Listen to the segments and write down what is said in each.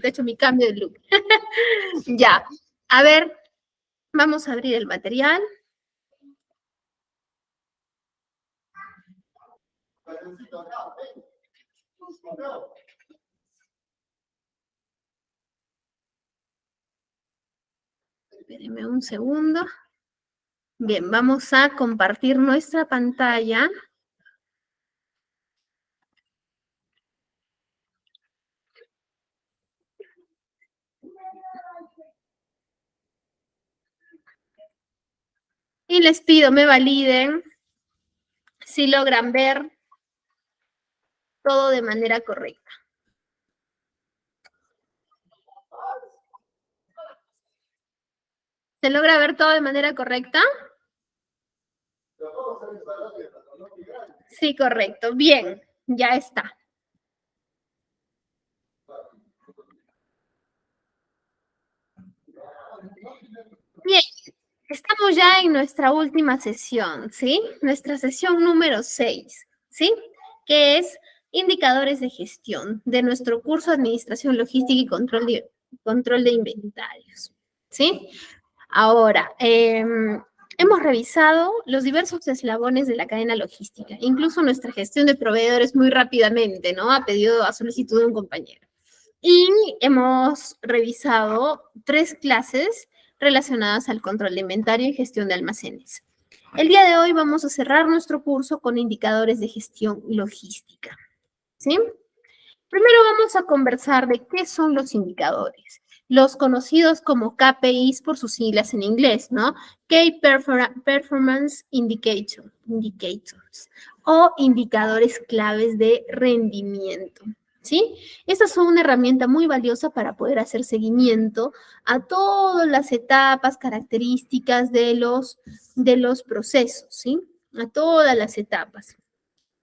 he hecho mi cambio de look. Ya, a ver, vamos a abrir el material. Espérenme un segundo. Bien, vamos a compartir nuestra pantalla. Y les pido me validen si logran ver todo de manera correcta. ¿Se logra ver todo de manera correcta? Sí, correcto. Bien, ya está. Bien, estamos ya en nuestra última sesión, ¿sí? Nuestra sesión número 6, ¿sí? Que es indicadores de gestión de nuestro curso de Administración Logística y Control de Inventarios, ¿sí? Ahora, hemos revisado los diversos eslabones de la cadena logística, incluso nuestra gestión de proveedores muy rápidamente, ¿no? A solicitud de un compañero. Y hemos revisado 3 clases relacionadas al control de inventario y gestión de almacenes. El día de hoy vamos a cerrar nuestro curso con indicadores de gestión logística, ¿sí? Primero vamos a conversar de qué son los indicadores, los conocidos como KPIs por sus siglas en inglés, ¿no? Key Performance Indicators o indicadores claves de rendimiento, ¿sí? Estas son una herramienta muy valiosa para poder hacer seguimiento a todas las etapas, características de los procesos, ¿sí? A todas las etapas.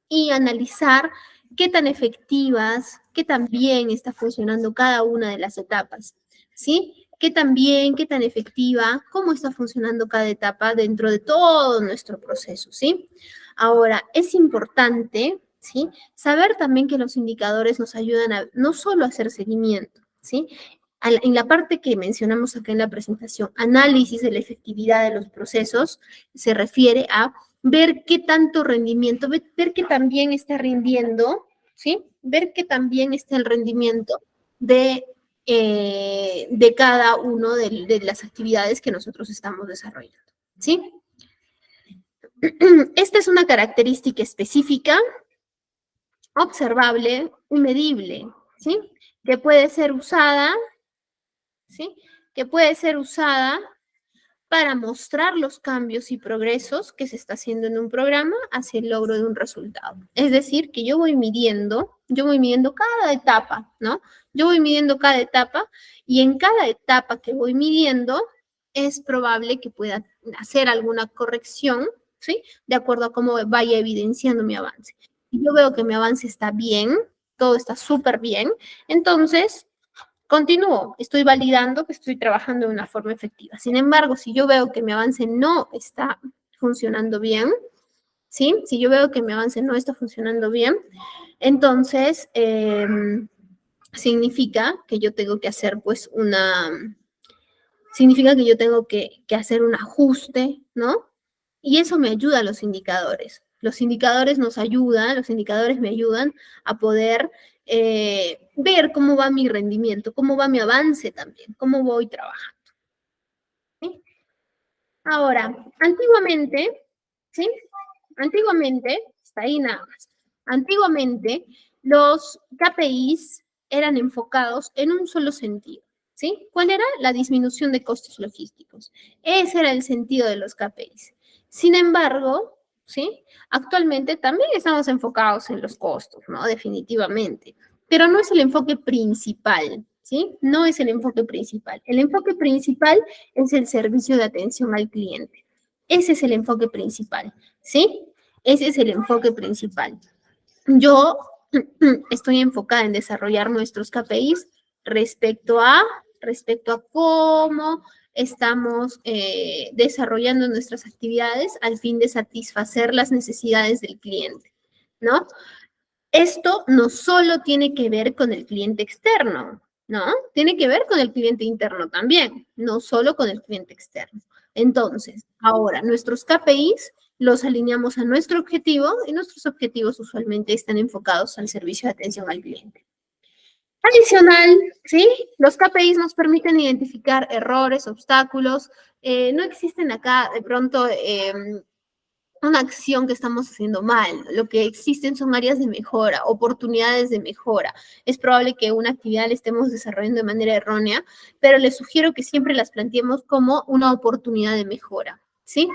Y analizar qué tan efectivas, qué tan bien está funcionando cada una de las etapas, ¿sí? Qué tan bien, qué tan efectiva, cómo está funcionando cada etapa dentro de todo nuestro proceso, ¿sí? Ahora, es importante, ¿sí? Saber también que los indicadores nos ayudan a no solo a hacer seguimiento, ¿sí? En la parte que mencionamos acá en la presentación, análisis de la efectividad de los procesos, se refiere a ver qué tanto rendimiento, ver que también está rindiendo, ¿sí? Ver que también está el rendimiento de cada uno de las actividades que nosotros estamos desarrollando, ¿sí? Esta es una característica específica, observable y medible, ¿sí? Que puede ser usada, ¿sí? Que puede ser usada para mostrar los cambios y progresos que se está haciendo en un programa hacia el logro de un resultado. Es decir, que yo voy midiendo cada etapa, ¿no? Yo voy midiendo cada etapa y en cada etapa que voy midiendo es probable que pueda hacer alguna corrección, ¿sí? De acuerdo a cómo vaya evidenciando mi avance. Si yo veo que mi avance está bien, todo está súper bien, entonces continúo, estoy validando que estoy trabajando de una forma efectiva. Sin embargo, si yo veo que mi avance no está funcionando bien, ¿sí? Si yo veo que mi avance no está funcionando bien, entonces significa que yo tengo que hacer pues significa que yo tengo que hacer un ajuste, ¿no? Y eso me ayuda a los indicadores. Los indicadores nos ayudan, los indicadores me ayudan a poder ver cómo va mi rendimiento, cómo va mi avance también, cómo voy trabajando. ¿Sí? Ahora, antiguamente, ¿sí? Antiguamente, está ahí nada más. Antiguamente, los KPIs eran enfocados en un solo sentido, ¿sí? ¿Cuál era? La disminución de costos logísticos. Ese era el sentido de los KPIs. Sin embargo, ¿sí? Actualmente también estamos enfocados en los costos, ¿no? Definitivamente. Pero no es el enfoque principal, ¿sí? No es el enfoque principal. El enfoque principal es el servicio de atención al cliente. Ese es el enfoque principal, ¿sí? Ese es el enfoque principal. Yo estoy enfocada en desarrollar nuestros KPIs respecto a cómo estamos desarrollando nuestras actividades al fin de satisfacer las necesidades del cliente, ¿no? Esto no solo tiene que ver con el cliente externo, ¿no? Tiene que ver con el cliente interno también, no solo con el cliente externo. Entonces, ahora, nuestros KPIs los alineamos a nuestro objetivo y nuestros objetivos usualmente están enfocados al servicio de atención al cliente. Adicional, ¿sí? Los KPIs nos permiten identificar errores, obstáculos. No existen acá de pronto una acción que estamos haciendo mal. Lo que existen son áreas de mejora, oportunidades de mejora. Es probable que una actividad la estemos desarrollando de manera errónea, pero les sugiero que siempre las planteemos como una oportunidad de mejora, ¿sí?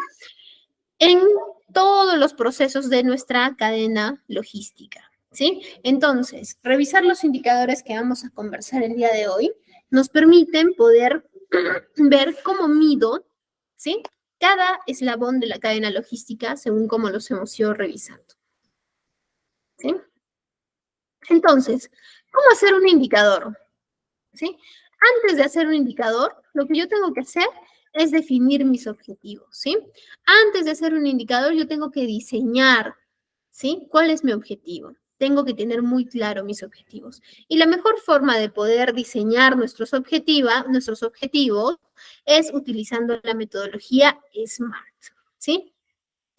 En todos los procesos de nuestra cadena logística, ¿sí? Entonces, revisar los indicadores que vamos a conversar el día de hoy nos permiten poder ver cómo mido, ¿sí? Cada eslabón de la cadena logística según cómo los hemos ido revisando, ¿sí? Entonces, ¿cómo hacer un indicador? ¿Sí? Antes de hacer un indicador, lo que yo tengo que hacer es definir mis objetivos, ¿sí? Antes de hacer un indicador, yo tengo que diseñar, ¿sí? ¿Cuál es mi objetivo? Tengo que tener muy claro mis objetivos. Y la mejor forma de poder diseñar nuestros objetivos es utilizando la metodología SMART, ¿sí?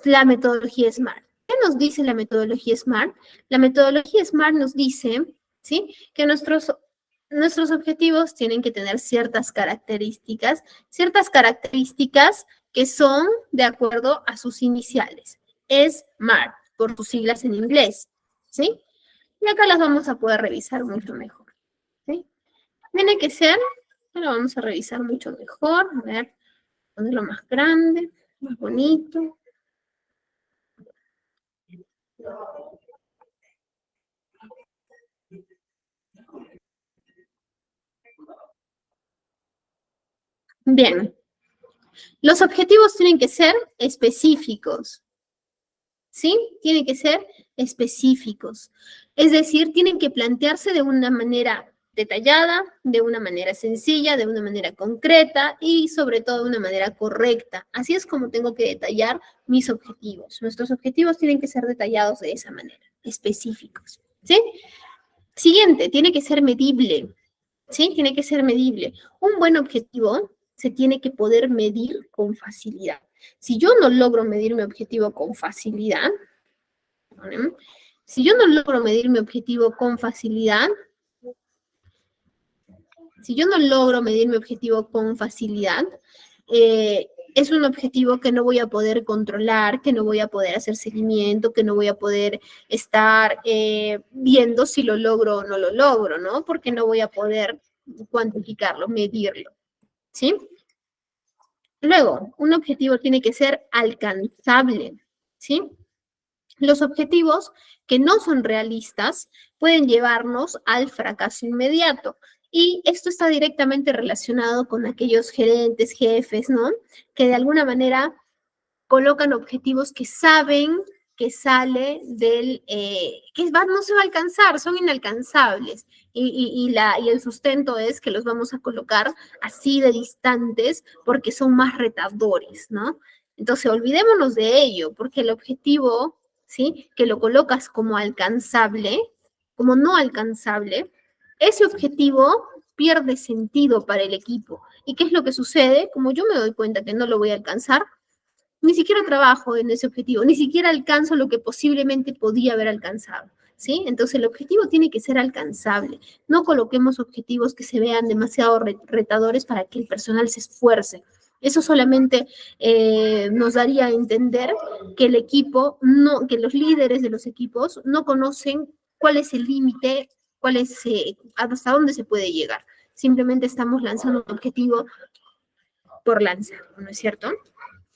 La metodología SMART. ¿Qué nos dice la metodología SMART? La metodología SMART nos dice, ¿sí? Que nuestros objetivos tienen que tener ciertas características que son de acuerdo a sus iniciales. SMART, por sus siglas en inglés, ¿sí? Y acá las vamos a poder revisar mucho mejor, ¿sí? Tiene que ser, lo vamos a revisar mucho mejor, a ver, ponerlo más grande, más bonito. Bien, los objetivos tienen que ser específicos, ¿sí? Tienen que ser específicos. Es decir, tienen que plantearse de una manera detallada, de una manera sencilla, de una manera concreta y sobre todo de una manera correcta. Así es como tengo que detallar mis objetivos. Nuestros objetivos tienen que ser detallados de esa manera, específicos, ¿sí? Siguiente, tiene que ser medible, ¿sí? Tiene que ser medible. Un buen objetivo se tiene que poder medir con facilidad. Si yo no logro medir mi objetivo con facilidad, ¿vale? Si yo no logro medir mi objetivo con facilidad, si yo no logro medir mi objetivo con facilidad, es un objetivo que no voy a poder controlar, que no voy a poder hacer seguimiento, que no voy a poder estar viendo si lo logro o no lo logro, ¿no? Porque no voy a poder cuantificarlo, medirlo, ¿sí? Luego, un objetivo tiene que ser alcanzable, ¿sí? Los objetivos que no son realistas pueden llevarnos al fracaso inmediato. Y esto está directamente relacionado con aquellos gerentes, jefes, ¿no? Que de alguna manera colocan objetivos que saben que sale no se va a alcanzar, son inalcanzables. Y el sustento es que los vamos a colocar así de distantes porque son más retadores, ¿no? Entonces, olvidémonos de ello, porque el objetivo, ¿sí? Que lo colocas como alcanzable, como no alcanzable, ese objetivo pierde sentido para el equipo. ¿Y qué es lo que sucede? Como yo me doy cuenta que no lo voy a alcanzar, ni siquiera trabajo en ese objetivo, ni siquiera alcanzo lo que posiblemente podía haber alcanzado, ¿sí? Entonces el objetivo tiene que ser alcanzable. No coloquemos objetivos que se vean demasiado retadores para que el personal se esfuerce. Eso solamente nos daría a entender que el equipo, no, que los líderes de los equipos no conocen cuál es el límite, hasta dónde se puede llegar. Simplemente estamos lanzando un objetivo por lanzar, ¿no es cierto?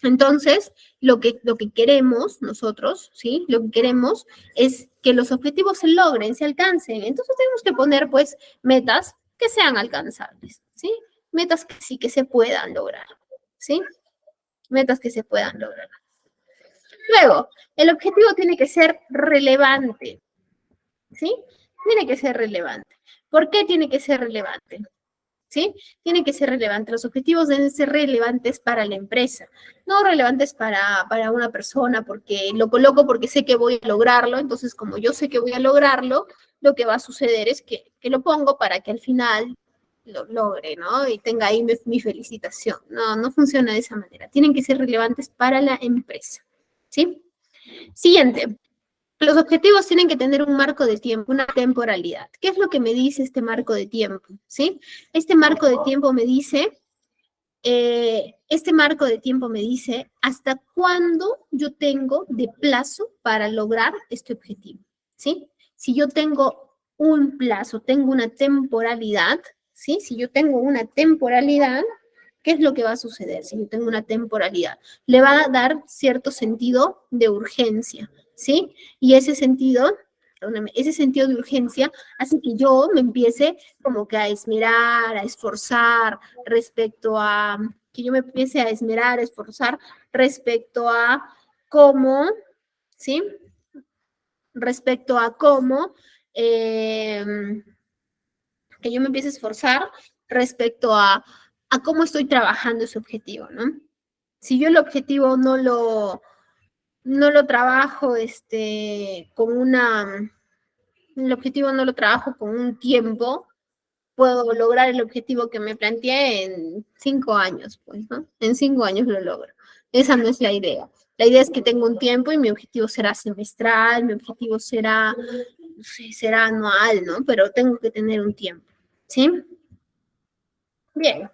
Entonces, lo que queremos nosotros, ¿sí? Lo que queremos es que los objetivos se logren, se alcancen. Entonces tenemos que poner, pues, metas que sean alcanzables, ¿sí? Metas que sí que se puedan lograr, ¿sí? Metas que se puedan lograr. Luego, el objetivo tiene que ser relevante, ¿sí? Tiene que ser relevante. ¿Por qué tiene que ser relevante? ¿Sí? Tiene que ser relevante. Los objetivos deben ser relevantes para la empresa, no relevantes para una persona, porque lo coloco porque sé que voy a lograrlo. Entonces, como yo sé que voy a lograrlo, lo que va a suceder es que lo pongo para que al final lo logre, ¿no? Y tenga ahí mi felicitación. No, no funciona de esa manera. Tienen que ser relevantes para la empresa, ¿sí? Siguiente. Los objetivos tienen que tener un marco de tiempo, una temporalidad. ¿Qué es lo que me dice este marco de tiempo? ¿Sí? Este marco de tiempo me dice, hasta cuándo yo tengo de plazo para lograr este objetivo. ¿Sí? Si yo tengo un plazo, tengo una temporalidad, ¿sí? Si yo tengo una temporalidad, ¿qué es lo que va a suceder si yo tengo una temporalidad? Le va a dar cierto sentido de urgencia, ¿sí? Y ese sentido de urgencia hace que yo me empiece como que a esmerar, a esforzar respecto a, que yo me empiece a esmerar, a esforzar respecto a cómo, ¿sí? Respecto a cómo, que yo me empiece a esforzar respecto a cómo estoy trabajando ese objetivo, ¿no? Si yo el objetivo no lo trabajo con el objetivo no lo trabajo con un tiempo, puedo lograr el objetivo que me planteé en 5 años, pues, ¿no? En 5 años lo logro. Esa no es la idea. La idea es que tengo un tiempo y mi objetivo será semestral, mi objetivo será, no sé, será anual, ¿no? Pero tengo que tener un tiempo, ¿sí? Bien.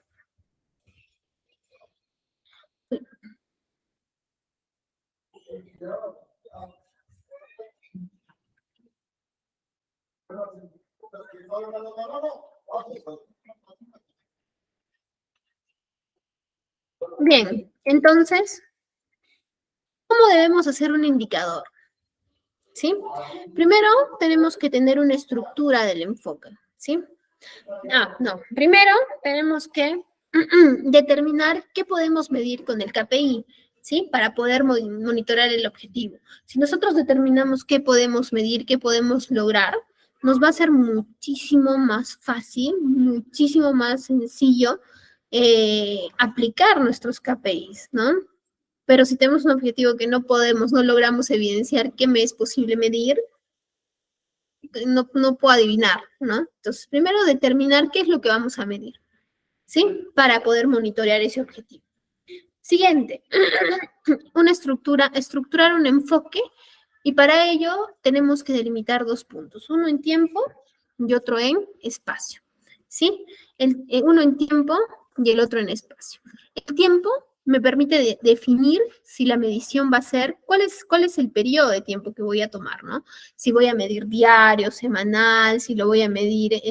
Bien, entonces, ¿cómo debemos hacer un indicador? ¿Sí? Primero tenemos que tener una estructura del enfoque, ¿sí? No, primero tenemos que determinar qué podemos medir con el KPI, ¿sí? Para poder monitorear el objetivo. Si nosotros determinamos qué podemos medir, qué podemos lograr, nos va a ser muchísimo más fácil, muchísimo más sencillo aplicar nuestros KPIs, ¿no? Pero si tenemos un objetivo que no podemos, no logramos evidenciar qué me es posible medir, no puedo adivinar, ¿no? Entonces, primero determinar qué es lo que vamos a medir, ¿sí? Para poder monitorear ese objetivo. Siguiente, estructurar un enfoque y para ello tenemos que delimitar 2 puntos, uno en tiempo y otro en espacio, ¿sí? Uno en tiempo y el otro en espacio. El tiempo me permite definir si la medición va a ser, cuál es el periodo de tiempo que voy a tomar, ¿no? Si voy a medir diario, semanal, si lo voy a medir,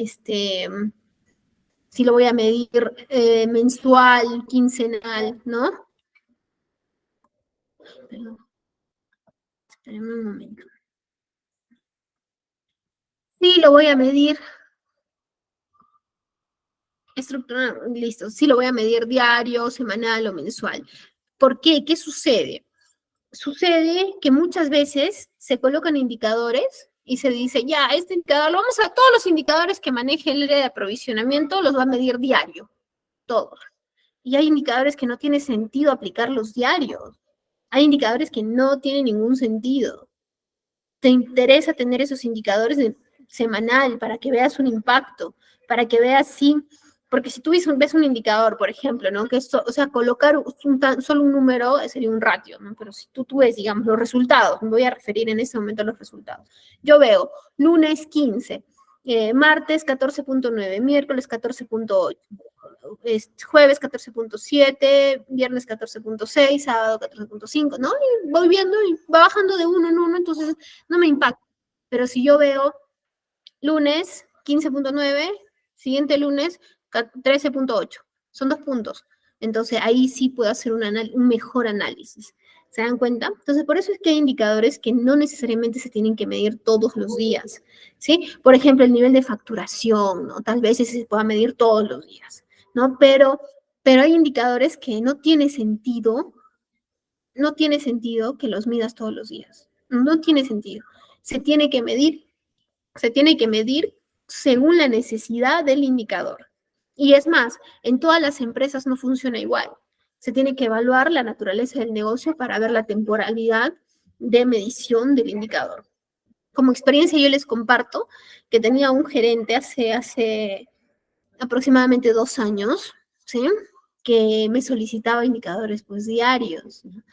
mensual, quincenal, ¿no? Perdón, espérenme un momento. Sí, lo voy a medir, listo, sí lo voy a medir diario, semanal o mensual. ¿Por qué? ¿Qué sucede? Sucede que muchas veces se colocan indicadores y se dice, ya, este indicador, todos los indicadores que maneje el área de aprovisionamiento los va a medir diario, todos. Y hay indicadores que no tiene sentido aplicarlos diarios. Hay indicadores que no tienen ningún sentido. Te interesa tener esos indicadores semanal para que veas un impacto, para que veas si, porque si tú ves un indicador, por ejemplo, ¿no? Que esto, o sea, colocar solo un número sería un ratio, ¿no? Pero si tú ves, digamos, los resultados, me voy a referir en este momento a los resultados. Yo veo lunes 15, martes 14.9, miércoles 14.8, jueves 14.7, viernes 14.6, sábado 14.5, ¿no? Y voy viendo y va bajando de uno en uno, entonces no me impacta. Pero si yo veo lunes 15.9, siguiente lunes 13.8, son 2 puntos. Entonces ahí sí puedo hacer un mejor análisis. ¿Se dan cuenta? Entonces, por eso es que hay indicadores que no necesariamente se tienen que medir todos los días, ¿sí? Por ejemplo, el nivel de facturación, ¿no? Tal vez ese se pueda medir todos los días, ¿no? Pero hay indicadores que no tiene sentido que los midas todos los días. No tiene sentido. Se tiene que medir, se tiene que medir según la necesidad del indicador. Y es más, en todas las empresas no funciona igual. Se tiene que evaluar la naturaleza del negocio para ver la temporalidad de medición del indicador. Como experiencia yo les comparto que tenía un gerente aproximadamente 2 años, ¿sí? Que me solicitaba indicadores pues diarios, ¿no?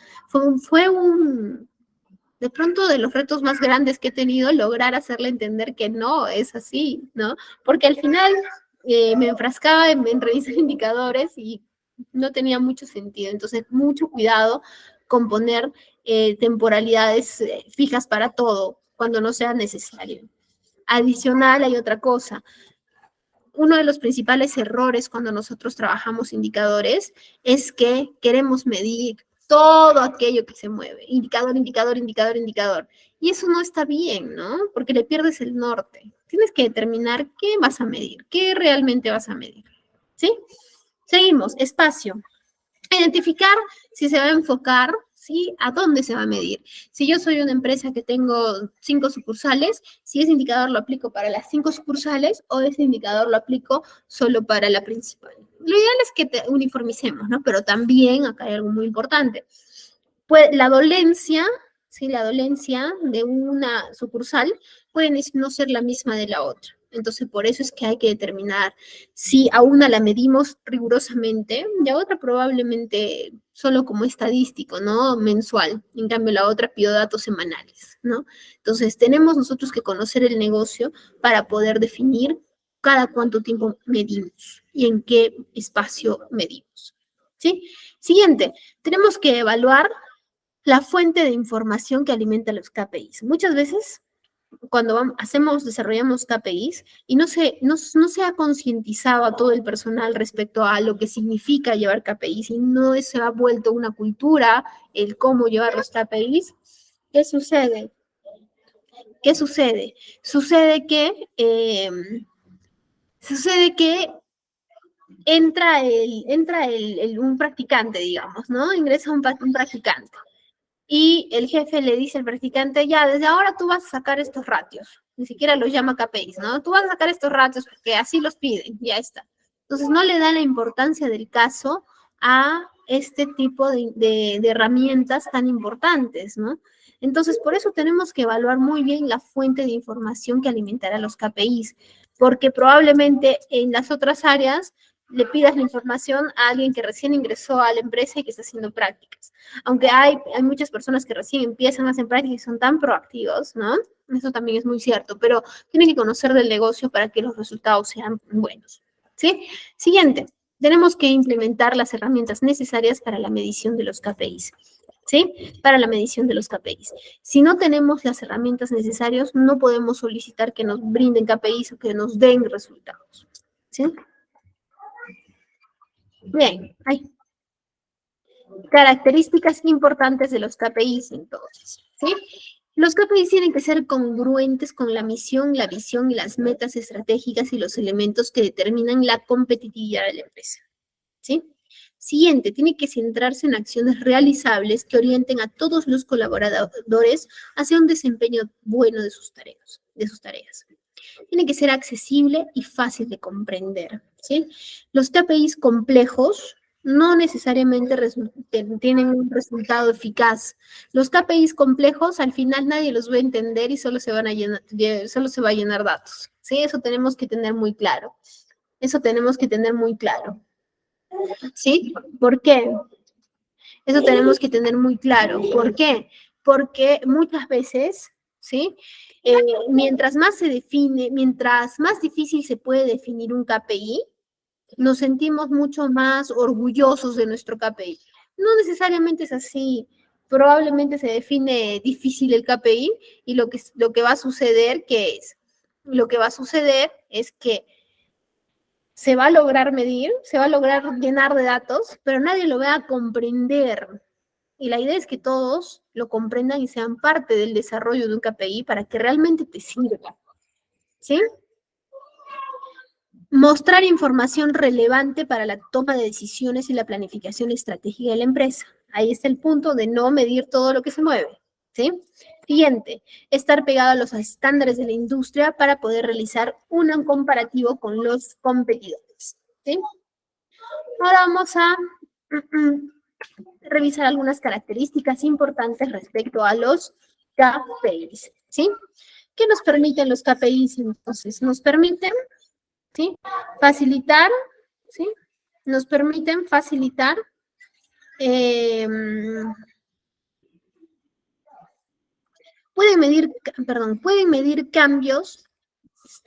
De pronto de los retos más grandes que he tenido, lograr hacerle entender que no es así, ¿no? Porque al final me enfrascaba en revisar indicadores y no tenía mucho sentido. Entonces, mucho cuidado con poner temporalidades fijas para todo cuando no sea necesario. Adicional, hay otra cosa. Uno de los principales errores cuando nosotros trabajamos indicadores es que queremos medir todo aquello que se mueve, indicador, indicador, indicador, indicador. Y eso no está bien, ¿no? Porque le pierdes el norte. Tienes que determinar qué vas a medir, qué realmente vas a medir. ¿Sí? Seguimos, espacio. Identificar si se va a enfocar, ¿sí? A dónde se va a medir. Si yo soy una empresa que tengo 5 sucursales, si ese indicador lo aplico para las 5 sucursales o ese indicador lo aplico solo para la principal. Lo ideal es que te uniformicemos, ¿no? Pero también acá hay algo muy importante. Pues la dolencia, ¿sí? La dolencia de una sucursal puede no ser la misma de la otra. Entonces, por eso es que hay que determinar si a una la medimos rigurosamente y a otra probablemente solo como estadístico, ¿no? Mensual. En cambio, la otra pido datos semanales, ¿no? Entonces, tenemos nosotros que conocer el negocio para poder definir cada cuánto tiempo medimos y en qué espacio medimos, ¿sí? Siguiente, tenemos que evaluar la fuente de información que alimenta los KPIs. Muchas veces cuando desarrollamos KPIs y no se ha concientizado a todo el personal respecto a lo que significa llevar KPIs y no se ha vuelto una cultura el cómo llevar los KPIs, ¿qué sucede? ¿Qué sucede? Sucede que un practicante, digamos, ¿no? Ingresa un practicante y el jefe le dice al practicante, ya, desde ahora tú vas a sacar estos ratios. Ni siquiera los llama KPIs, ¿no? Tú vas a sacar estos ratios porque así los piden, ya está. Entonces no le da la importancia del caso a este tipo de herramientas tan importantes, ¿no? Entonces, por eso tenemos que evaluar muy bien la fuente de información que alimentará los KPIs, porque probablemente en las otras áreas le pidas la información a alguien que recién ingresó a la empresa y que está haciendo prácticas. Aunque hay muchas personas que recién empiezan a hacer prácticas y son tan proactivos, ¿no? Eso también es muy cierto, pero tienen que conocer del negocio para que los resultados sean buenos, ¿sí? Siguiente, tenemos que implementar las herramientas necesarias para la medición de los KPIs, ¿sí? Para la medición de los KPIs. Si no tenemos las herramientas necesarias, no podemos solicitar que nos brinden KPIs o que nos den resultados, ¿sí? Bien, hay características importantes de los KPIs entonces, ¿sí? Los KPIs tienen que ser congruentes con la misión, la visión y las metas estratégicas y los elementos que determinan la competitividad de la empresa, ¿sí? Siguiente, tiene que centrarse en acciones realizables que orienten a todos los colaboradores hacia un desempeño bueno de sus tareas. Tiene que ser accesible y fácil de comprender, ¿sí? Los KPIs complejos no necesariamente tienen un resultado eficaz. Los KPIs complejos al final nadie los va a entender y solo se va a llenar datos, ¿sí? Eso tenemos que tener muy claro. Eso tenemos que tener muy claro, ¿sí? ¿Por qué? Eso tenemos que tener muy claro. ¿Por qué? Porque muchas veces, ¿sí? Mientras más se define, mientras más difícil se puede definir un KPI, nos sentimos mucho más orgullosos de nuestro KPI. No necesariamente es así. Probablemente se define difícil el KPI y lo que va a suceder, ¿qué es? Lo que va a suceder es que se va a lograr medir, se va a lograr llenar de datos, pero nadie lo va a comprender. Y la idea es que todos lo comprendan y sean parte del desarrollo de un KPI para que realmente te sirva, ¿sí? Mostrar información relevante para la toma de decisiones y la planificación estratégica de la empresa. Ahí está el punto de no medir todo lo que se mueve, ¿sí? Siguiente, estar pegado a los estándares de la industria para poder realizar un comparativo con los competidores, ¿sí? Ahora vamos a revisar algunas características importantes respecto a los KPIs, ¿sí? ¿Qué nos permiten los KPIs? Entonces, nos permiten ¿sí? Facilitar, ¿sí? Nos permiten facilitar pueden medir cambios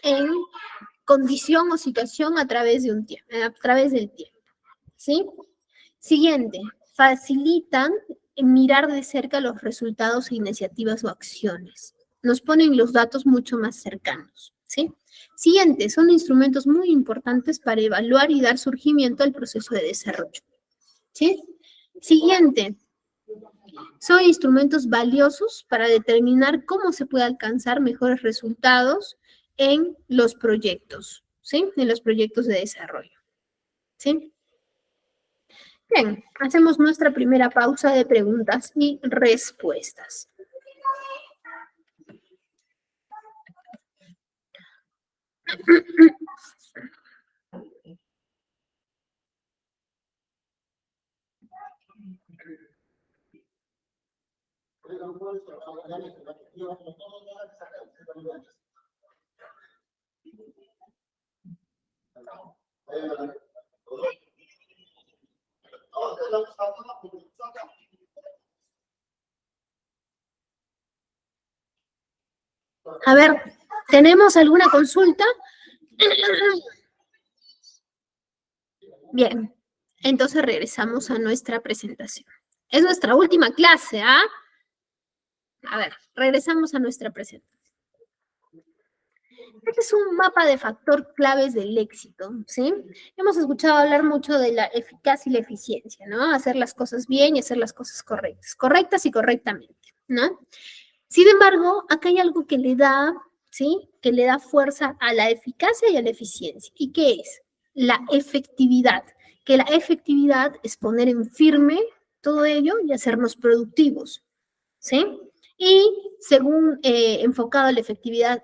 en condición o situación a través de a través del tiempo, ¿sí? Siguiente, facilitan mirar de cerca los resultados e iniciativas o acciones. Nos ponen los datos mucho más cercanos, ¿sí? Siguiente, son instrumentos muy importantes para evaluar y dar surgimiento al proceso de desarrollo, ¿sí? Siguiente, son instrumentos valiosos para determinar cómo se puede alcanzar mejores resultados en los proyectos, ¿sí? En los proyectos de desarrollo, ¿sí? Bien, hacemos nuestra primera pausa de preguntas y respuestas. A ver, ¿tenemos alguna consulta? Bien, entonces regresamos a nuestra presentación. Es nuestra última clase, ¿ah? A ver, regresamos a nuestra presentación. Este es un mapa de factor claves del éxito, ¿sí? Hemos escuchado hablar mucho de la eficacia y la eficiencia, ¿no? Hacer las cosas bien y hacer las cosas correctas y correctamente, ¿no? Sin embargo, acá hay algo que le da, ¿sí? Que le da fuerza a la eficacia y a la eficiencia. ¿Y qué es? La efectividad. Que la efectividad es poner en firme todo ello y hacernos productivos, ¿sí? Y según enfocado a la efectividad,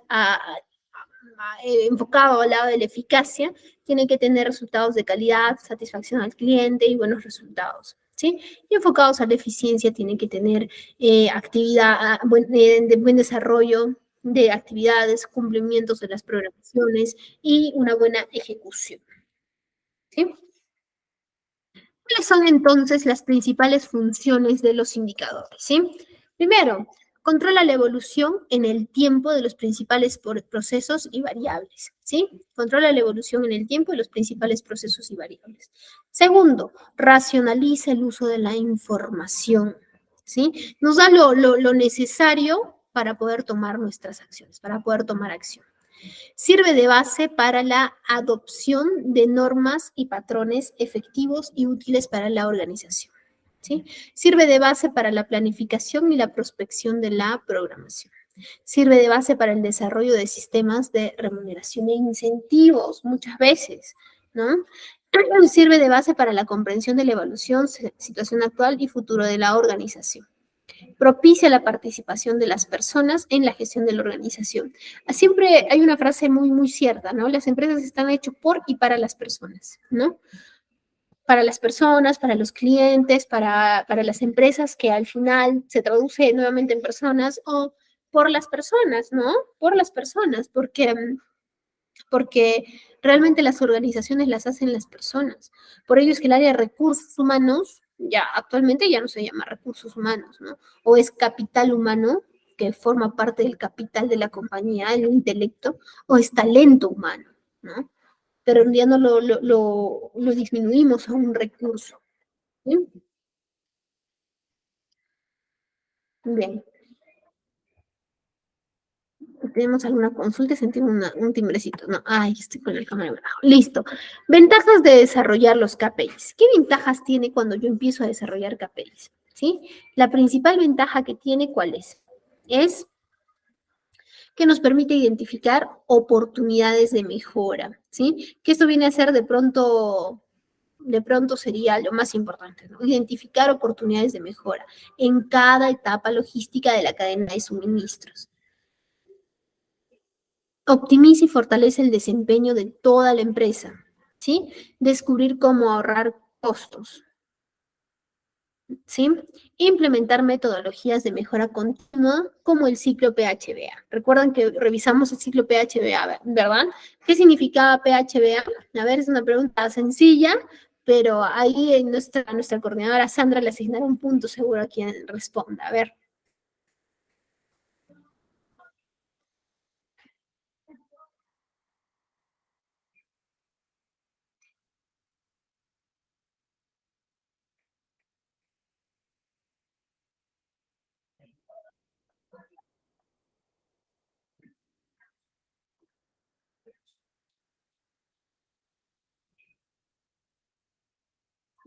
enfocado al lado de la eficacia, tiene que tener resultados de calidad, satisfacción al cliente y buenos resultados, ¿sí? Y enfocados a la eficiencia, tiene que tener actividad, de buen desarrollo de actividades, cumplimientos de las programaciones y una buena ejecución, ¿sí? ¿Cuáles son entonces las principales funciones de los indicadores? ¿Sí? Primero, controla la evolución en el tiempo de los principales procesos y variables. ¿Sí? Controla la evolución en el tiempo de los principales procesos y variables. Segundo, racionaliza el uso de la información. ¿Sí? Nos da lo necesario para poder tomar nuestras acciones, para poder tomar acción. Sirve de base para la adopción de normas y patrones efectivos y útiles para la organización, ¿sí? Sirve de base para la planificación y la prospección de la programación. Sirve de base para el desarrollo de sistemas de remuneración e incentivos, muchas veces, ¿no? Sirve de base para la comprensión de la evolución, situación actual y futuro de la organización. Propicia la participación de las personas en la gestión de la organización. Siempre hay una frase muy cierta, ¿no? Las empresas están hechas por y para las personas, ¿no? Para las personas, para los clientes, para las empresas que al final se traduce nuevamente en personas o por las personas, ¿no? Por las personas, porque realmente las organizaciones las hacen las personas. Por ello es que el área de recursos humanos ya actualmente ya no se llama recursos humanos, ¿no? O es capital humano, que forma parte del capital de la compañía, el intelecto, o es talento humano, ¿no? Pero ya no lo disminuimos a un recurso. ¿Sí? Bien. ¿Tenemos alguna consulta? Sentimos un timbrecito. No, ay, estoy con el cámara abajo. Listo. Ventajas de desarrollar los KPIs. ¿Qué ventajas tiene cuando yo empiezo a desarrollar KPIs? ¿Sí? La principal ventaja que tiene, ¿cuál es? Es que nos permite identificar oportunidades de mejora, ¿sí? Que esto viene a ser de pronto sería lo más importante, ¿no? Identificar oportunidades de mejora en cada etapa logística de la cadena de suministros. Optimiza y fortalece el desempeño de toda la empresa, ¿sí? Descubrir cómo ahorrar costos. ¿sí? Implementar metodologías de mejora continua como el ciclo PHBA. Recuerdan que revisamos el ciclo PHBA, ¿verdad? ¿Qué significaba PHBA? A ver, es una pregunta sencilla, pero ahí en nuestra coordinadora Sandra le asignará un punto seguro a quien responda. A ver.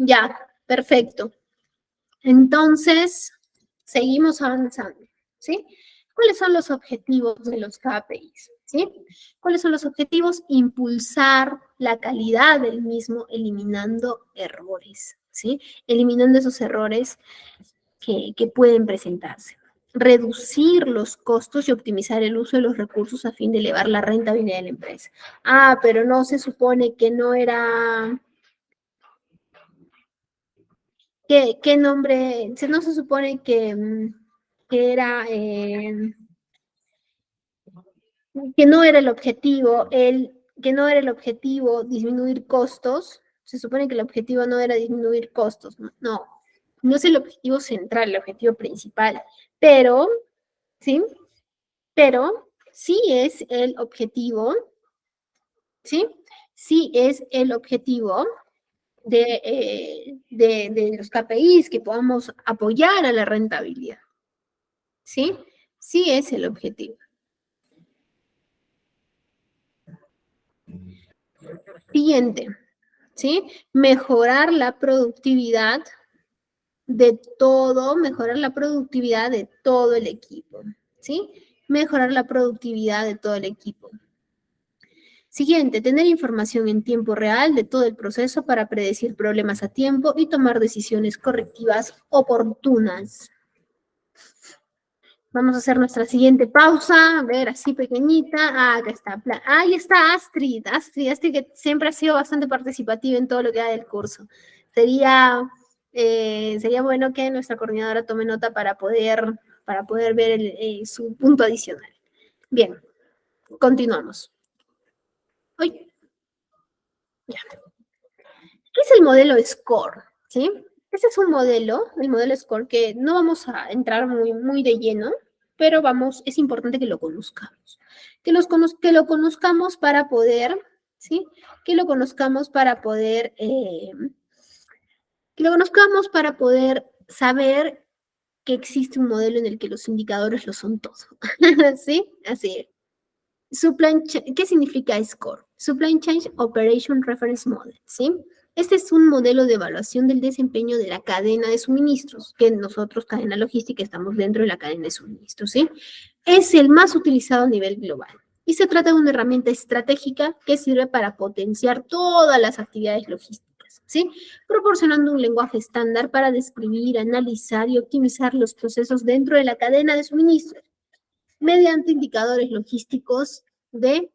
Ya, perfecto. Entonces, seguimos avanzando, ¿sí? ¿Cuáles son los objetivos de los KPIs? ¿Sí? ¿Cuáles son los objetivos? Impulsar la calidad del mismo eliminando errores, ¿sí? Eliminando esos errores que pueden presentarse. Reducir los costos y optimizar el uso de los recursos a fin de elevar la rentabilidad de la empresa. Ah, pero no se supone que no era. ¿Qué nombre? No se supone que era, que no era el objetivo, que no era el objetivo disminuir costos. Se supone que el objetivo no era disminuir costos, no, no, no es el objetivo central, el objetivo principal, pero, ¿sí? Pero sí es el objetivo, ¿sí? Sí es el objetivo de los KPIs, que podamos apoyar a la rentabilidad. ¿Sí? Sí es el objetivo. Siguiente, ¿sí? Mejorar la productividad de todo el equipo, ¿sí? Mejorar la productividad de todo el equipo. Siguiente, tener información en tiempo real de todo el proceso para predecir problemas a tiempo y tomar decisiones correctivas oportunas. Vamos a hacer nuestra siguiente pausa, a ver, así pequeñita. Ah, acá está. Ahí está Astrid, que siempre ha sido bastante participativa en todo lo que da del curso. Sería bueno que nuestra coordinadora tome nota para poder ver su punto adicional. Bien, continuamos. Uy, ya. ¿Qué es el modelo SCORE? ¿Sí? Este es un modelo, el modelo SCORE, que no vamos a entrar muy, muy de lleno, pero es importante que lo conozcamos. Que lo conozcamos para poder, ¿sí? Que lo conozcamos para poder, que lo conozcamos para poder saber que existe un modelo en el que los indicadores lo son todo. ¿Sí? Así es. ¿Qué significa SCORE? Supply Chain Operation Reference Model, ¿sí? Este es un modelo de evaluación del desempeño de la cadena de suministros, que nosotros, cadena logística, estamos dentro de la cadena de suministros, ¿sí? Es el más utilizado a nivel global y se trata de una herramienta estratégica que sirve para potenciar todas las actividades logísticas, ¿sí? Proporcionando un lenguaje estándar para describir, analizar y optimizar los procesos dentro de la cadena de suministros mediante indicadores logísticos de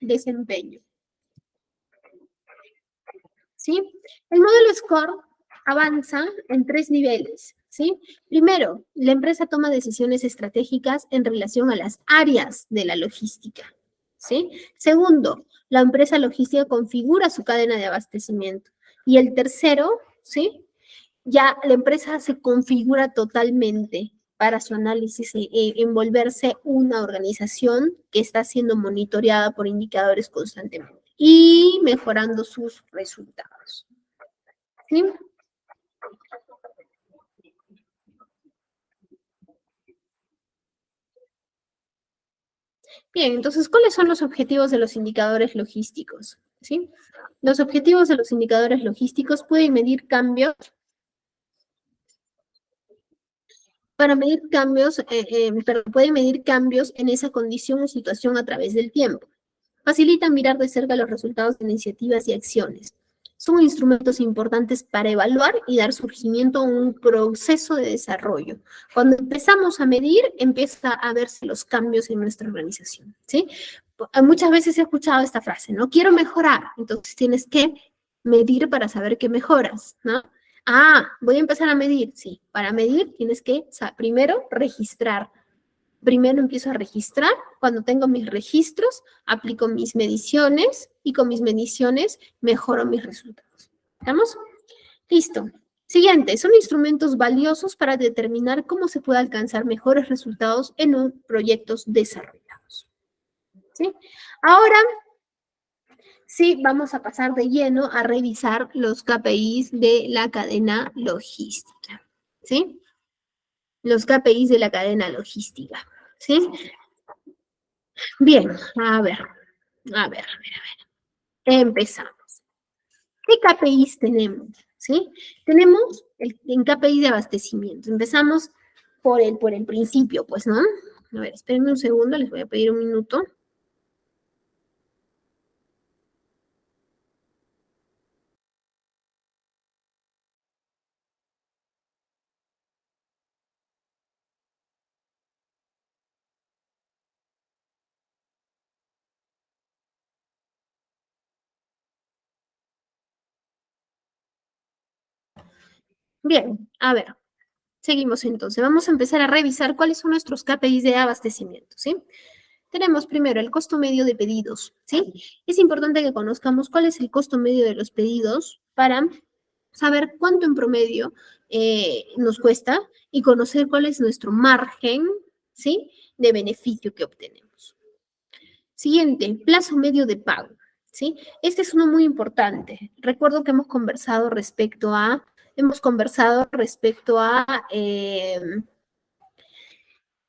desempeño. ¿Sí? El modelo SCORE avanza en 3 niveles. ¿Sí? Primero, la empresa toma decisiones estratégicas en relación a las áreas de la logística. ¿Sí? Segundo, la empresa logística configura su cadena de abastecimiento. Y el tercero, ¿sí? Ya la empresa se configura totalmente para su análisis envolverse una organización que está siendo monitoreada por indicadores constantemente y mejorando sus resultados. ¿Sí? Bien, entonces, ¿cuáles son los objetivos de los indicadores logísticos? ¿Sí? Los objetivos de los indicadores logísticos pueden medir cambios, pueden medir cambios en esa condición o situación a través del tiempo. Facilitan mirar de cerca los resultados de iniciativas y acciones. Son instrumentos importantes para evaluar y dar surgimiento a un proceso de desarrollo. Cuando empezamos a medir, empieza a verse los cambios en nuestra organización, ¿sí? Muchas veces he escuchado esta frase, ¿no? Quiero mejorar, entonces tienes que medir para saber que mejoras, ¿no? Voy a empezar a medir. Sí, para medir tienes que primero registrar. Primero empiezo a registrar. Cuando tengo mis registros, aplico mis mediciones y con mis mediciones mejoro mis resultados. ¿Estamos? Listo. Siguiente, son instrumentos valiosos para determinar cómo se puede alcanzar mejores resultados en proyectos desarrollados. ¿Sí? Ahora sí, vamos a pasar de lleno a revisar los KPIs de la cadena logística. ¿Sí? Los KPIs de la cadena logística. ¿Sí? Bien, a ver. Empezamos. ¿Qué KPIs tenemos? ¿Sí? Tenemos en KPI de abastecimiento. Empezamos por el principio, pues, ¿no? A ver, espérenme un segundo, les voy a pedir un minuto. Bien, a ver, seguimos entonces. Vamos a empezar a revisar cuáles son nuestros KPIs de abastecimiento, ¿sí? Tenemos primero el costo medio de pedidos, ¿sí? Es importante que conozcamos cuál es el costo medio de los pedidos para saber cuánto en promedio nos cuesta y conocer cuál es nuestro margen, ¿sí? De beneficio que obtenemos. Siguiente, plazo medio de pago, ¿sí? Este es uno muy importante. Recuerdo que hemos conversado respecto a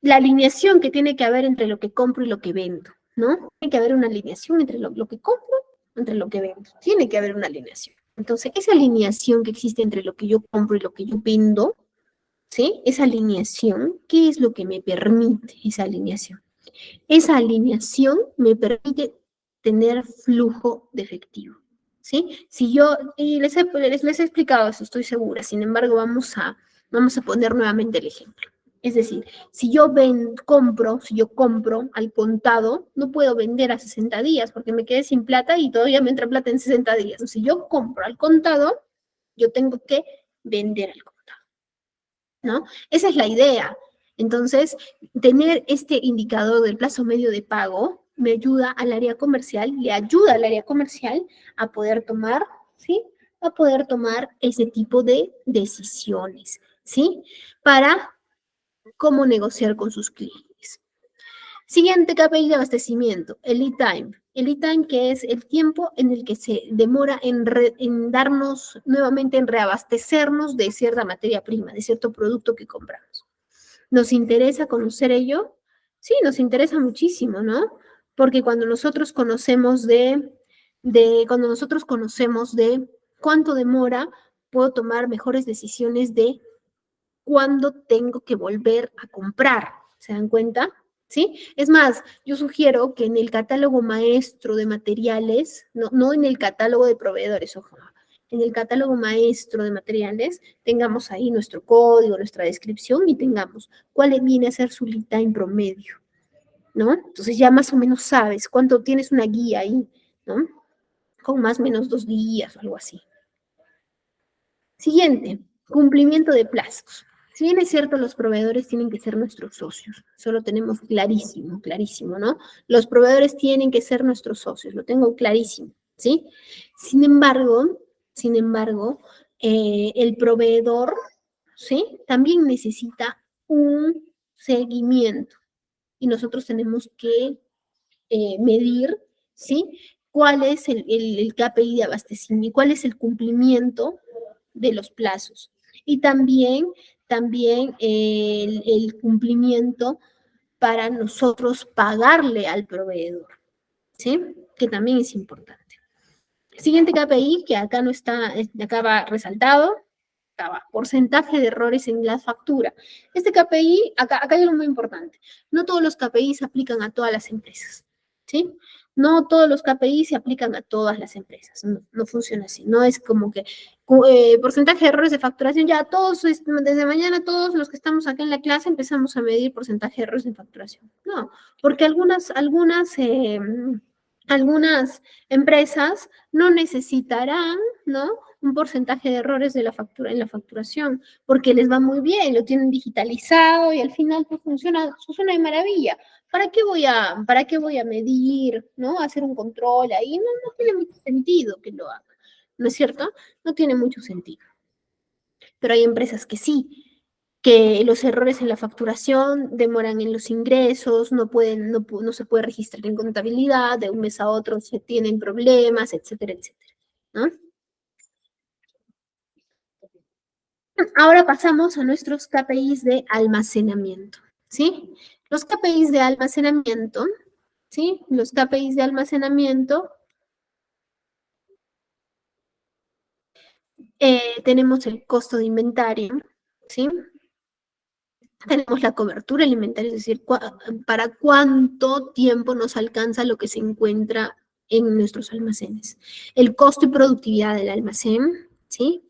la alineación que tiene que haber entre lo que compro y lo que vendo, ¿no? Tiene que haber una alineación entre lo que compro, entre lo que vendo. Tiene que haber una alineación. Entonces, esa alineación que existe entre lo que yo compro y lo que yo vendo, ¿sí? Esa alineación, ¿qué es lo que me permite esa alineación? Esa alineación me permite tener flujo de efectivo, ¿sí? Si yo, y les he explicado eso, estoy segura, sin embargo, vamos a poner nuevamente el ejemplo. Es decir, si yo compro al contado, no puedo vender a 60 días porque me quedé sin plata y todavía me entra plata en 60 días. Si yo compro al contado, yo tengo que vender al contado, ¿no? Esa es la idea. Entonces, tener este indicador del plazo medio de pago me ayuda al área comercial, le ayuda al área comercial a poder tomar, ¿sí? A poder tomar ese tipo de decisiones, ¿sí? Para cómo negociar con sus clientes. Siguiente KPI de abastecimiento, el lead time. El lead time, que es el tiempo en el que se demora en darnos nuevamente, en reabastecernos de cierta materia prima, de cierto producto que compramos. ¿Nos interesa conocer ello? Sí, nos interesa muchísimo, ¿no? Porque cuando nosotros conocemos cuando nosotros conocemos de cuánto demora, puedo tomar mejores decisiones de cuándo tengo que volver a comprar. ¿Se dan cuenta? ¿Sí? Es más, yo sugiero que en el catálogo maestro de materiales, no en el catálogo de proveedores, ojo, en el catálogo maestro de materiales tengamos ahí nuestro código, nuestra descripción y tengamos cuál viene a ser su lead time promedio, ¿no? Entonces ya más o menos sabes cuánto tienes una guía ahí, ¿no? Con más o menos 2 días o algo así. Siguiente, cumplimiento de plazos. Si bien es cierto, los proveedores tienen que ser nuestros socios, eso lo tenemos clarísimo, clarísimo, ¿no? Los proveedores tienen que ser nuestros socios, lo tengo clarísimo, ¿sí? Sin embargo, el proveedor, ¿sí? También necesita un seguimiento y nosotros tenemos que medir, ¿sí? ¿Cuál es el KPI de abastecimiento? ¿Cuál es el cumplimiento de los plazos? Y también el cumplimiento para nosotros pagarle al proveedor, ¿sí? Que también es importante. Siguiente KPI, que acá no está, acá va resaltado, acá va, porcentaje de errores en la factura. Este KPI, acá hay algo muy importante. No todos los KPI se aplican a todas las empresas, ¿sí? No todos los KPI se aplican a todas las empresas. No funciona así. No es como que porcentaje de errores de facturación, ya todos, desde mañana todos los que estamos acá en la clase empezamos a medir porcentaje de errores de facturación. No, porque algunas empresas no necesitarán, ¿no? un porcentaje de errores de la factura, en la facturación, porque les va muy bien, lo tienen digitalizado y al final pues, funciona de maravilla. Para qué voy a medir, ¿no? Hacer un control ahí, no, no tiene mucho sentido que lo haga, ¿no es cierto? No tiene mucho sentido. Pero hay empresas que sí, que los errores en la facturación demoran en los ingresos, no se puede registrar en contabilidad, de un mes a otro se tienen problemas, etcétera, etcétera, ¿no? Ahora pasamos a nuestros KPIs de almacenamiento, ¿sí? Los KPIs de almacenamiento, ¿sí? Los KPIs de almacenamiento, tenemos el costo de inventario, ¿sí? Tenemos la cobertura alimentaria, es decir, para cuánto tiempo nos alcanza lo que se encuentra en nuestros almacenes. El costo y productividad del almacén, ¿sí?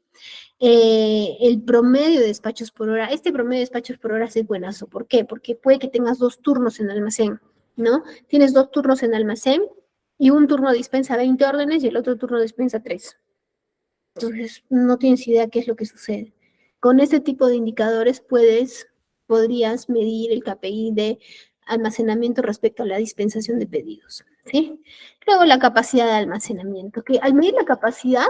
El promedio de despachos por hora. Este promedio de despachos por hora es buenazo. ¿Por qué? Porque puede que tengas 2 turnos en almacén, ¿no? Tienes 2 turnos en almacén y un turno dispensa 20 órdenes y el otro turno dispensa 3. Entonces, no tienes idea qué es lo que sucede. Con este tipo de indicadores podrías medir el KPI de almacenamiento respecto a la dispensación de pedidos, ¿sí? Luego la capacidad de almacenamiento, que al medir la capacidad,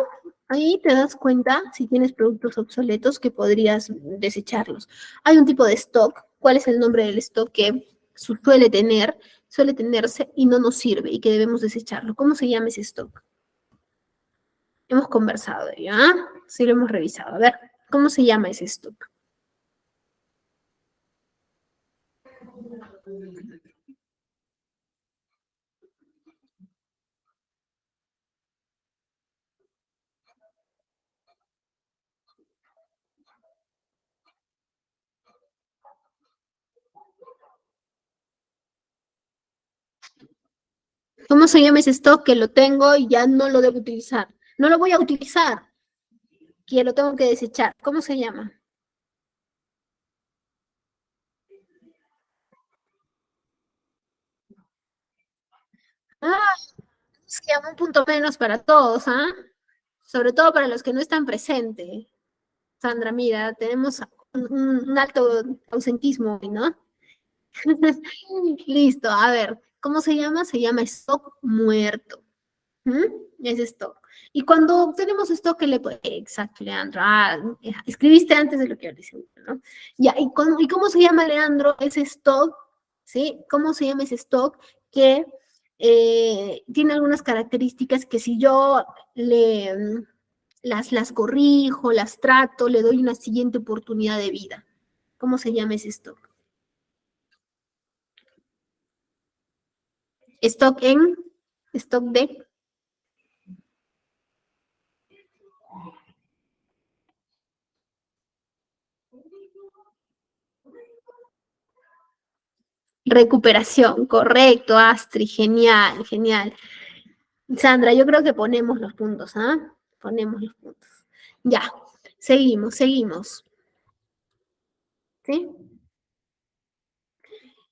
ahí te das cuenta si tienes productos obsoletos que podrías desecharlos. Hay un tipo de stock, ¿cuál es el nombre del stock que suele tenerse y no nos sirve y que debemos desecharlo? ¿Cómo se llama ese stock? Hemos conversado de ello, ¿ah? Sí lo hemos revisado. A ver, ¿cómo se llama ese stock? ¿Cómo se llama ese stock que lo tengo y ya no lo debo utilizar? No lo voy a utilizar, que lo tengo que desechar. ¿Cómo se llama? Ah, se llama un punto menos para todos, ¿ah? Sobre todo para los que no están presentes. Sandra, mira, tenemos un alto ausentismo hoy, ¿no? Listo, a ver, ¿cómo se llama? Se llama stock muerto. ¿Mm? Es stock. Y cuando tenemos stock, ¿qué le puede? Exacto, Leandro. Ah, escribiste antes de lo que yo decía, ¿no? Ya, ¿y cómo se llama, Leandro, ese stock? ¿Sí? ¿Cómo se llama ese stock que tiene algunas características que si yo las corrijo, las trato, le doy una siguiente oportunidad de vida? ¿Cómo se llama ese stock? Stock en, stock de recuperación, correcto, Astrid, genial, genial. Sandra, yo creo que ponemos los puntos, ¿ah? Ponemos los puntos. Ya, seguimos, ¿sí?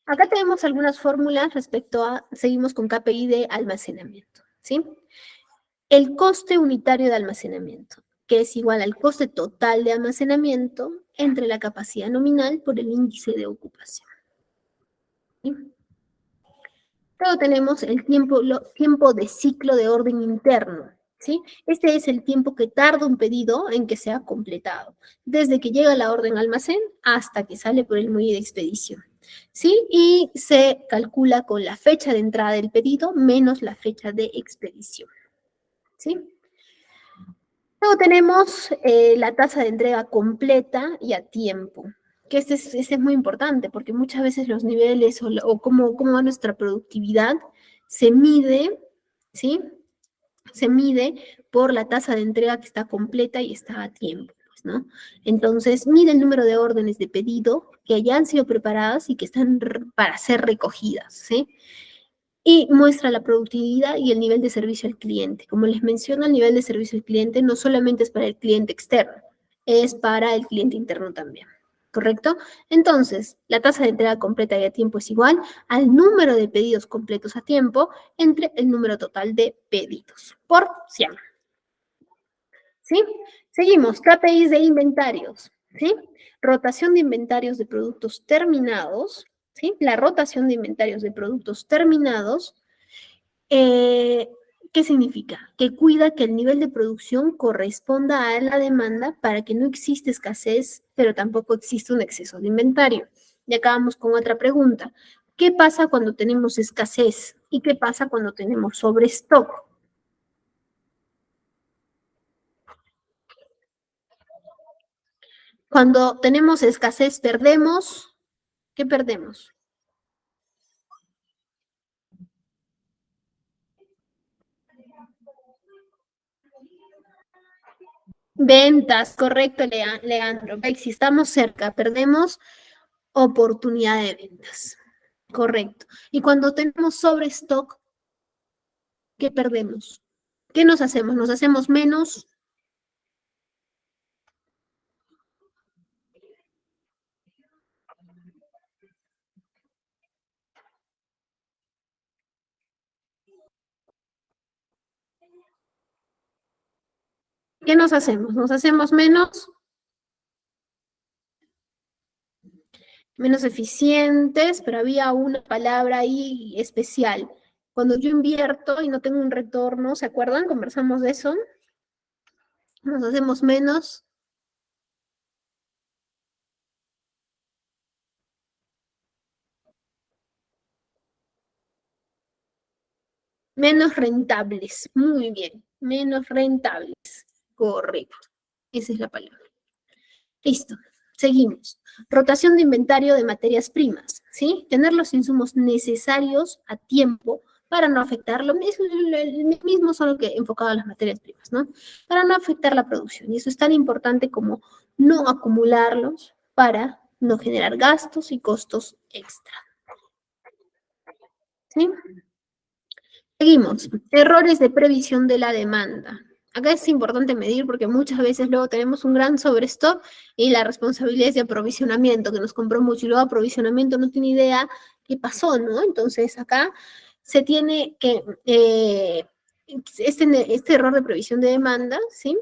Acá tenemos algunas fórmulas respecto a, seguimos con KPI de almacenamiento, ¿sí? El coste unitario de almacenamiento, que es igual al coste total de almacenamiento entre la capacidad nominal por el índice de ocupación. ¿Sí? Luego tenemos el tiempo de ciclo de orden interno, ¿sí? Este es el tiempo que tarda un pedido en que sea completado, desde que llega la orden al almacén hasta que sale por el muelle de expedición, ¿sí? Y se calcula con la fecha de entrada del pedido menos la fecha de expedición, ¿sí? Luego tenemos la tasa de entrega completa y a tiempo, que este es muy importante porque muchas veces los niveles o cómo va nuestra productividad se mide, ¿sí? Se mide por la tasa de entrega que está completa y está a tiempo, pues, ¿no? Entonces, mide el número de órdenes de pedido que ya han sido preparadas y que están para ser recogidas, ¿sí? Y muestra la productividad y el nivel de servicio al cliente. Como les menciono, el nivel de servicio al cliente no solamente es para el cliente externo, es para el cliente interno también. ¿Correcto? Entonces, la tasa de entrega completa y a tiempo es igual al número de pedidos completos a tiempo entre el número total de pedidos por 100. ¿sí? Seguimos, KPIs de inventarios, ¿sí? Rotación de inventarios de productos terminados, ¿sí? La rotación de inventarios de productos terminados, eh, ¿qué significa? Que cuida que el nivel de producción corresponda a la demanda para que no exista escasez, pero tampoco exista un exceso de inventario. Y acabamos con otra pregunta. ¿Qué pasa cuando tenemos escasez? ¿Y qué pasa cuando tenemos sobrestock? Cuando tenemos escasez, perdemos. ¿Qué perdemos? Ventas, correcto, Leandro. Si estamos cerca, perdemos oportunidad de ventas. Correcto. Y cuando tenemos sobrestock, ¿qué perdemos? ¿Qué nos hacemos? Nos hacemos menos. ¿Qué nos hacemos? Nos hacemos menos eficientes, pero había una palabra ahí especial. Cuando yo invierto y no tengo un retorno, ¿se acuerdan? Conversamos de eso. Nos hacemos menos rentables. Muy bien, menos rentables. Correcto. Esa es la palabra. Listo. Seguimos. Rotación de inventario de materias primas, ¿sí? Tener los insumos necesarios a tiempo para no afectar lo mismo, el mismo solo que enfocado a las materias primas, ¿no? Para no afectar la producción. Y eso es tan importante como no acumularlos para no generar gastos y costos extra, ¿sí? Seguimos. Errores de previsión de la demanda. Acá es importante medir porque muchas veces luego tenemos un gran sobrestock y la responsabilidad es de aprovisionamiento, que nos compró mucho y luego aprovisionamiento no tiene idea qué pasó, ¿no? Entonces acá se tiene que, este error de previsión de demanda, ¿sí?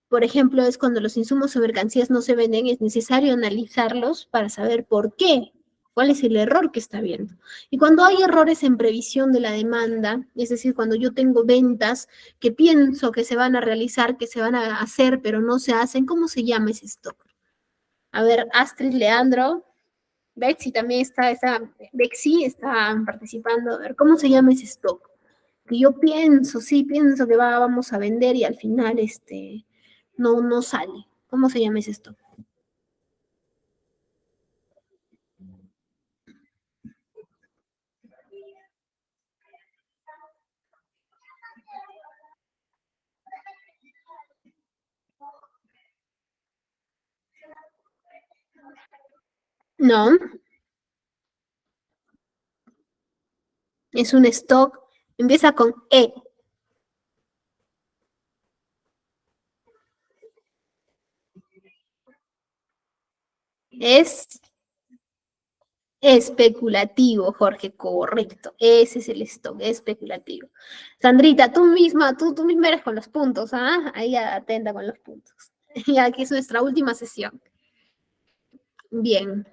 Por ejemplo, es cuando los insumos o mercancías no se venden, es necesario analizarlos para saber por qué, cuál es el error que está habiendo. Y cuando hay errores en previsión de la demanda, es decir, cuando yo tengo ventas que pienso que se van a realizar, que se van a hacer, pero no se hacen, ¿cómo se llama ese stock? A ver, Astrid, Leandro, Bexy también Bexy está participando. A ver, ¿cómo se llama ese stock? Que yo pienso, sí, pienso que vamos a vender y al final no sale. ¿Cómo se llama ese stock? No, es un stock, empieza con E, es especulativo, Jorge, correcto, ese es el stock, especulativo. Sandrita, tú misma eres con los puntos, ¿ah? Ahí atenta con los puntos. Y aquí es nuestra última sesión. Bien,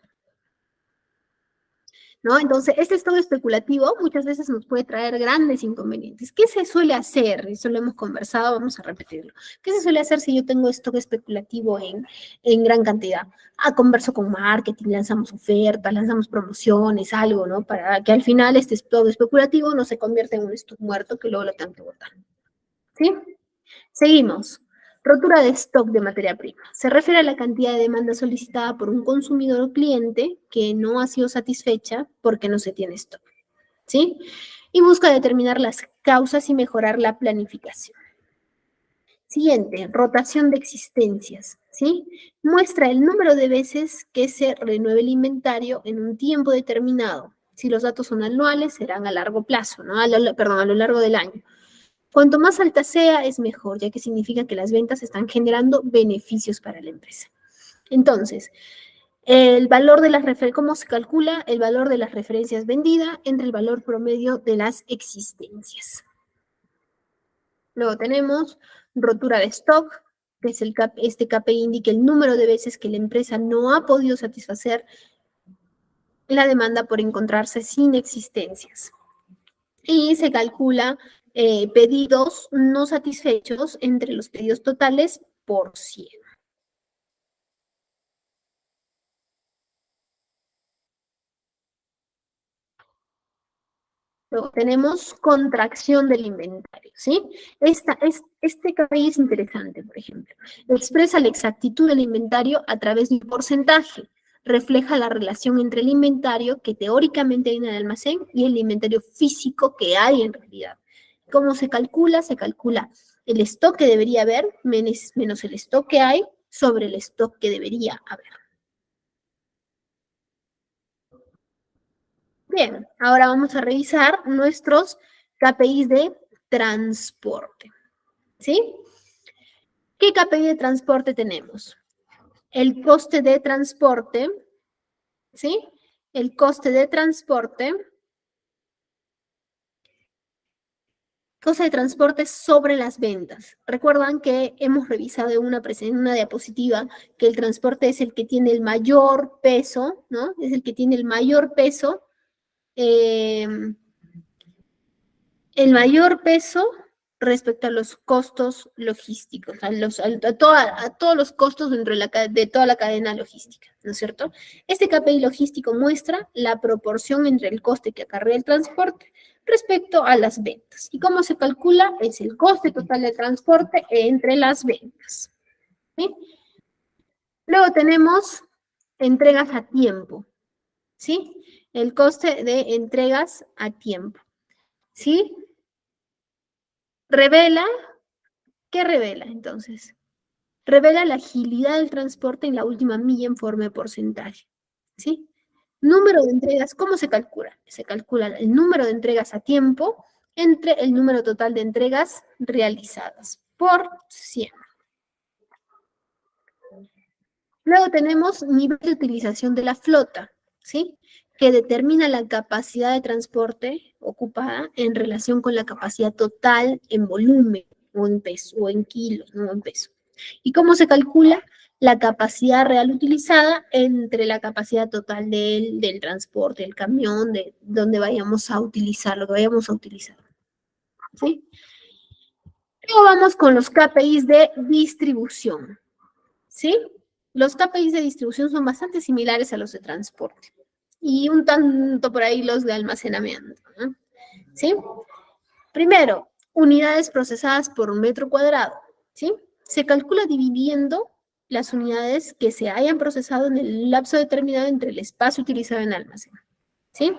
¿no? Entonces, este stock especulativo muchas veces nos puede traer grandes inconvenientes. ¿Qué se suele hacer? Eso lo hemos conversado, vamos a repetirlo. ¿Qué se suele hacer si yo tengo stock especulativo en gran cantidad? Ah, converso con marketing, lanzamos ofertas, lanzamos promociones, algo, ¿no? Para que al final este stock especulativo no se convierta en un stock muerto que luego lo tengan que botar. ¿Sí? Seguimos. Rotura de stock de materia prima. Se refiere a la cantidad de demanda solicitada por un consumidor o cliente que no ha sido satisfecha porque no se tiene stock. ¿Sí? Y busca determinar las causas y mejorar la planificación. Siguiente, rotación de existencias. ¿Sí? Muestra el número de veces que se renueve el inventario en un tiempo determinado. Si los datos son anuales, serán a largo plazo, ¿no? Perdón, a lo largo del año. Cuanto más alta sea, es mejor, ya que significa que las ventas están generando beneficios para la empresa. Entonces, el valor de las ¿cómo se calcula? El valor de las referencias vendidas entre el valor promedio de las existencias. Luego tenemos rotura de stock. que es este KPI indica el número de veces que la empresa no ha podido satisfacer la demanda por encontrarse sin existencias. Y se calcula pedidos no satisfechos entre los pedidos totales por 100. Luego tenemos contracción del inventario, ¿sí? Este KPI es interesante, por ejemplo. Expresa la exactitud del inventario a través de un porcentaje. Refleja la relación entre el inventario que teóricamente hay en el almacén y el inventario físico que hay en realidad. ¿Cómo se calcula? Se calcula el stock que debería haber menos el stock que hay sobre el stock que debería haber. Bien, ahora vamos a revisar nuestros KPIs de transporte, ¿sí? ¿Qué KPI de transporte tenemos? El coste de transporte, ¿sí? El coste de transporte, coste de transporte sobre las ventas. Recuerdan que hemos revisado en una diapositiva que el transporte es el que tiene el mayor peso, ¿no? Es el que tiene eh, el mayor peso respecto a los costos logísticos, a todos los costos dentro de toda la cadena logística, ¿no es cierto? Este KPI logístico muestra la proporción entre el coste que acarrea el transporte respecto a las ventas. ¿Y cómo se calcula? Es el coste total de transporte entre las ventas. ¿Sí? Luego tenemos entregas a tiempo, ¿sí? El coste de entregas a tiempo, ¿sí? Revela, ¿qué revela entonces? Revela la agilidad del transporte en la última milla en forma de porcentaje, ¿sí? Número de entregas, ¿cómo se calcula? Se calcula el número de entregas a tiempo entre el número total de entregas realizadas por 100. Luego tenemos nivel de utilización de la flota, ¿sí? Que determina la capacidad de transporte ocupada en relación con la capacidad total en volumen o en peso o en kilos, no en peso. ¿Y cómo se calcula? La capacidad real utilizada entre la capacidad total del transporte, del camión, de donde vayamos a utilizar, lo que vayamos a utilizar. ¿Sí? Luego vamos con los KPIs de distribución. ¿Sí? Los KPIs de distribución son bastante similares a los de transporte y un tanto por ahí los de almacenamiento, ¿no? ¿Sí? Primero, unidades procesadas por metro cuadrado, ¿sí? Se calcula dividiendo las unidades que se hayan procesado en el lapso determinado entre el espacio utilizado en almacén, ¿sí?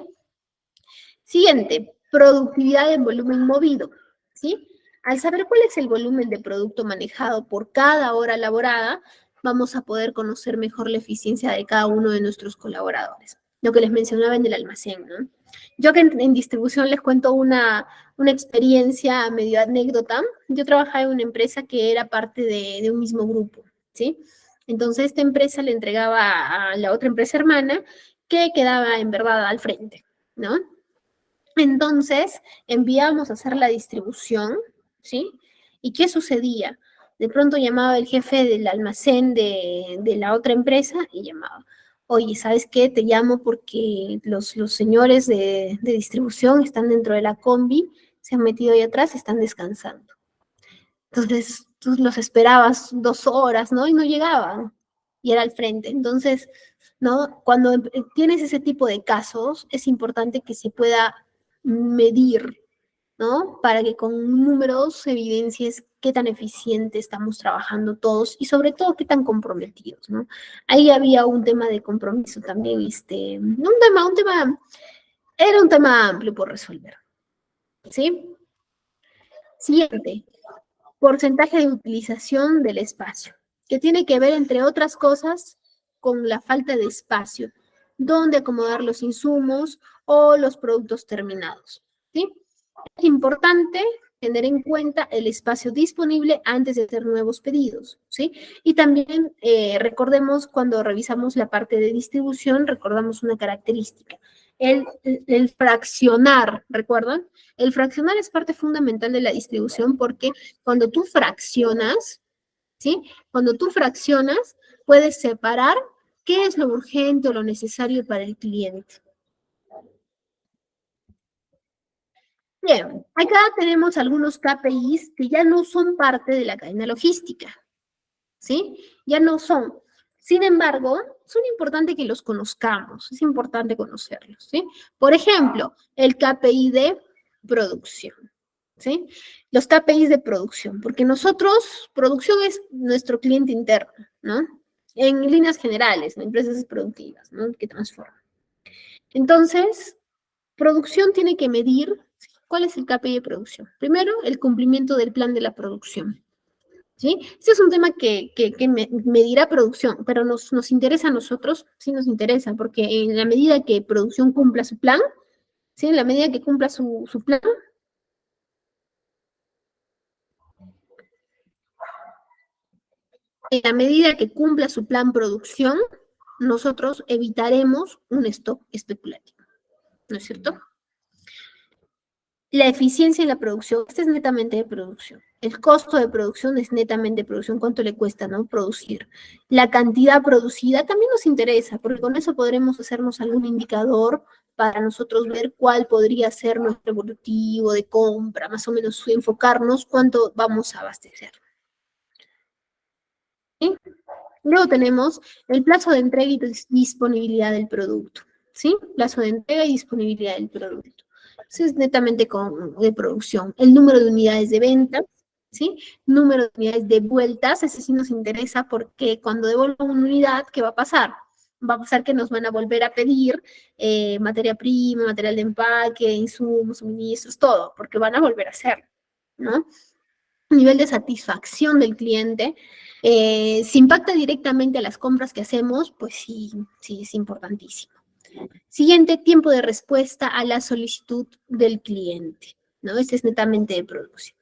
Siguiente, productividad en volumen movido, ¿sí? Al saber cuál es el volumen de producto manejado por cada hora laborada, vamos a poder conocer mejor la eficiencia de cada uno de nuestros colaboradores. Lo que les mencionaba en el almacén, ¿no? Yo que en distribución les cuento una experiencia medio anécdota. Yo trabajaba en una empresa que era parte de un mismo grupo, ¿sí? Entonces esta empresa le entregaba a la otra empresa hermana que quedaba en verdad al frente, ¿no? Entonces, enviamos a hacer la distribución, ¿sí? ¿Y qué sucedía? De pronto llamaba el jefe del almacén de la otra empresa y llamaba, oye, ¿sabes qué? Te llamo porque los señores de distribución están dentro de la combi, se han metido ahí atrás, están descansando. Entonces, tú los esperabas 2 horas, ¿no? Y no llegaban. Y era al frente. Entonces, ¿no? Cuando tienes ese tipo de casos, es importante que se pueda medir, ¿no? Para que con números evidencies qué tan eficiente estamos trabajando todos y sobre todo qué tan comprometidos, ¿no? Ahí había un tema de compromiso también, era un tema amplio por resolver, ¿sí? Siguiente, porcentaje de utilización del espacio, que tiene que ver, entre otras cosas, con la falta de espacio, dónde acomodar los insumos o los productos terminados, ¿sí? Es importante tener en cuenta el espacio disponible antes de hacer nuevos pedidos, ¿sí? Y también recordemos cuando revisamos la parte de distribución, recordamos una característica, el fraccionar, ¿recuerdan? El fraccionar es parte fundamental de la distribución porque cuando tú fraccionas, ¿sí? Cuando tú fraccionas, puedes separar qué es lo urgente o lo necesario para el cliente. Bien, acá tenemos algunos KPIs que ya no son parte de la cadena logística, ¿sí? Ya no son. Sin embargo, son importantes que los conozcamos, es importante conocerlos, ¿sí? Por ejemplo, el KPI de producción, ¿sí? Los KPIs de producción, porque nosotros, producción es nuestro cliente interno, ¿no? En líneas generales, en empresas productivas, ¿no? Que transforman. Entonces, producción tiene que medir cuál es el KPI de producción. Primero, el cumplimiento del plan de la producción. ¿Sí? Este es un tema que medirá producción, pero nos interesa a nosotros, sí nos interesa, porque en la medida que producción cumpla su plan, ¿sí? En la medida que cumpla su plan, en la medida que cumpla su plan producción, nosotros evitaremos un stock especulativo, ¿no es cierto? La eficiencia en la producción, este es netamente de producción. El costo de producción es netamente de producción, cuánto le cuesta, ¿no? Producir. La cantidad producida también nos interesa, porque con eso podremos hacernos algún indicador para nosotros ver cuál podría ser nuestro evolutivo de compra, más o menos enfocarnos cuánto vamos a abastecer. ¿Sí? Luego tenemos el plazo de entrega y disponibilidad del producto, ¿sí? Plazo de entrega y disponibilidad del producto. Eso es netamente de producción. El número de unidades de venta, ¿sí? Número de unidades de vueltas, ese sí nos interesa porque cuando devuelvo una unidad, ¿qué va a pasar? Va a pasar que nos van a volver a pedir materia prima, material de empaque, insumos, suministros, todo, porque van a volver a hacerlo, ¿no? Nivel de satisfacción del cliente, si impacta directamente a las compras que hacemos, pues sí, sí, es importantísimo. Siguiente, tiempo de respuesta a la solicitud del cliente, ¿no? Este es netamente de producción.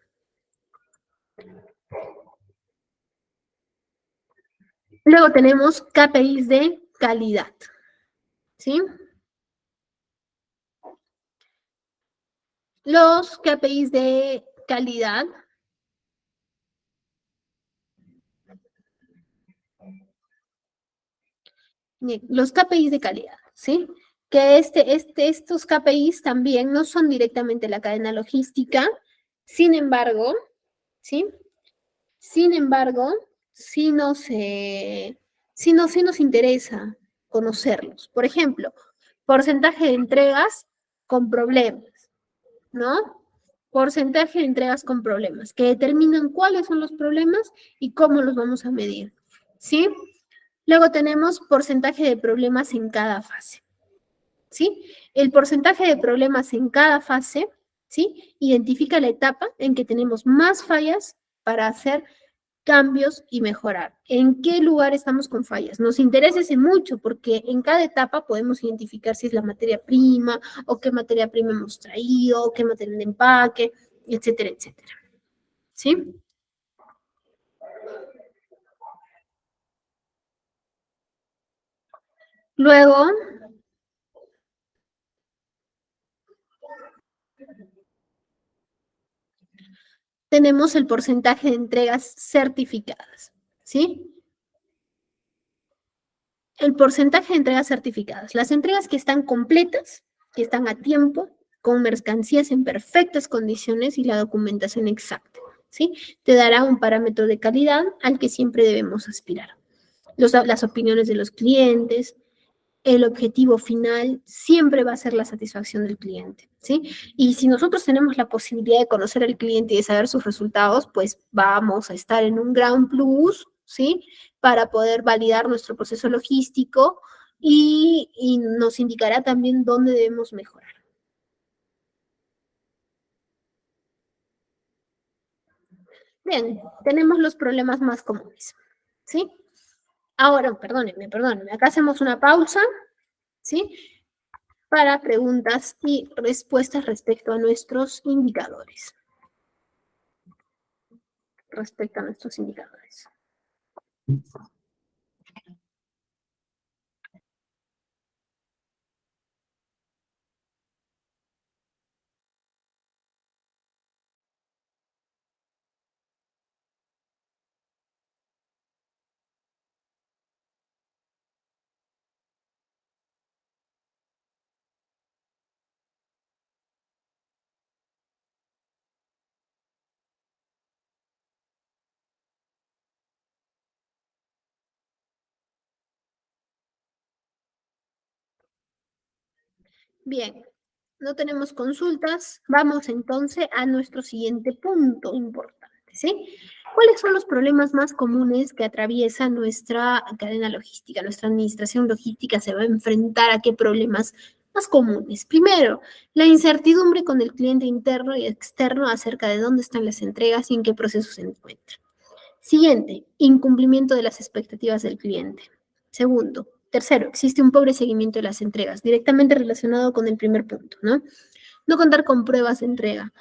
Luego tenemos KPIs de calidad, ¿sí? Los KPIs de calidad, los KPIs de calidad, ¿sí? Que estos KPIs también no son directamente la cadena logística, sin embargo, ¿sí? Sin embargo, sí nos interesa conocerlos. Por ejemplo, porcentaje de entregas con problemas, ¿no? Porcentaje de entregas con problemas, que determinan cuáles son los problemas y cómo los vamos a medir, ¿sí? Luego tenemos porcentaje de problemas en cada fase, ¿sí? El porcentaje de problemas en cada fase, ¿sí? Identifica la etapa en que tenemos más fallas para hacer cambios y mejorar. ¿En qué lugar estamos con fallas? Nos interesa ese mucho porque en cada etapa podemos identificar si es la materia prima o qué materia prima hemos traído, o qué material de empaque, etcétera, etcétera. ¿Sí? Luego tenemos el porcentaje de entregas certificadas. ¿Sí? El porcentaje de entregas certificadas. Las entregas que están completas, que están a tiempo, con mercancías en perfectas condiciones y la documentación exacta, ¿sí? Te dará un parámetro de calidad al que siempre debemos aspirar. Las opiniones de los clientes, el objetivo final siempre va a ser la satisfacción del cliente, ¿sí? Y si nosotros tenemos la posibilidad de conocer al cliente y de saber sus resultados, pues vamos a estar en un gran plus, ¿sí? Para poder validar nuestro proceso logístico y nos indicará también dónde debemos mejorar. Bien, tenemos los problemas más comunes, ¿sí? Ahora, perdónenme, acá hacemos una pausa, ¿sí? Para preguntas y respuestas respecto a nuestros indicadores. Respecto a nuestros indicadores. Bien, no tenemos consultas. Vamos entonces a nuestro siguiente punto importante, ¿sí? ¿Cuáles son los problemas más comunes que atraviesa nuestra cadena logística? Nuestra administración logística se va a enfrentar a qué problemas más comunes. Primero, la incertidumbre con el cliente interno y externo acerca de dónde están las entregas y en qué proceso se encuentran. Siguiente, incumplimiento de las expectativas del cliente. Segundo, tercero, existe un pobre seguimiento de las entregas, directamente relacionado con el primer punto, ¿no? No contar con pruebas de entrega.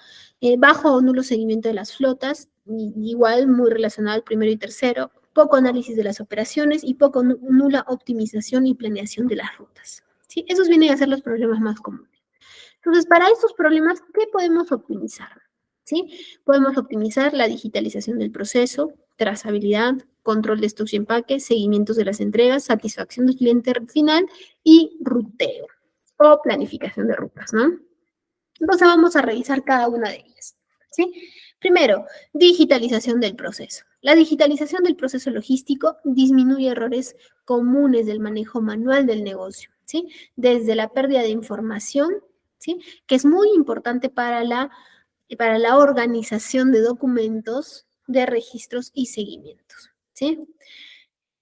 Bajo o nulo seguimiento de las flotas, igual muy relacionado al primero y tercero. Poco análisis de las operaciones y poco nula optimización y planeación de las rutas. ¿Sí? Esos vienen a ser los problemas más comunes. Entonces, para estos problemas, ¿qué podemos optimizar? ¿Sí? Podemos optimizar la digitalización del proceso, trazabilidad, control de stocks y empaques, seguimientos de las entregas, satisfacción del cliente final y ruteo o planificación de rutas, ¿no? Entonces vamos a revisar cada una de ellas, ¿sí? Primero, digitalización del proceso. La digitalización del proceso logístico disminuye errores comunes del manejo manual del negocio, ¿sí? Desde la pérdida de información, ¿sí? Que es muy importante para la organización de documentos, de registros y seguimientos, ¿sí?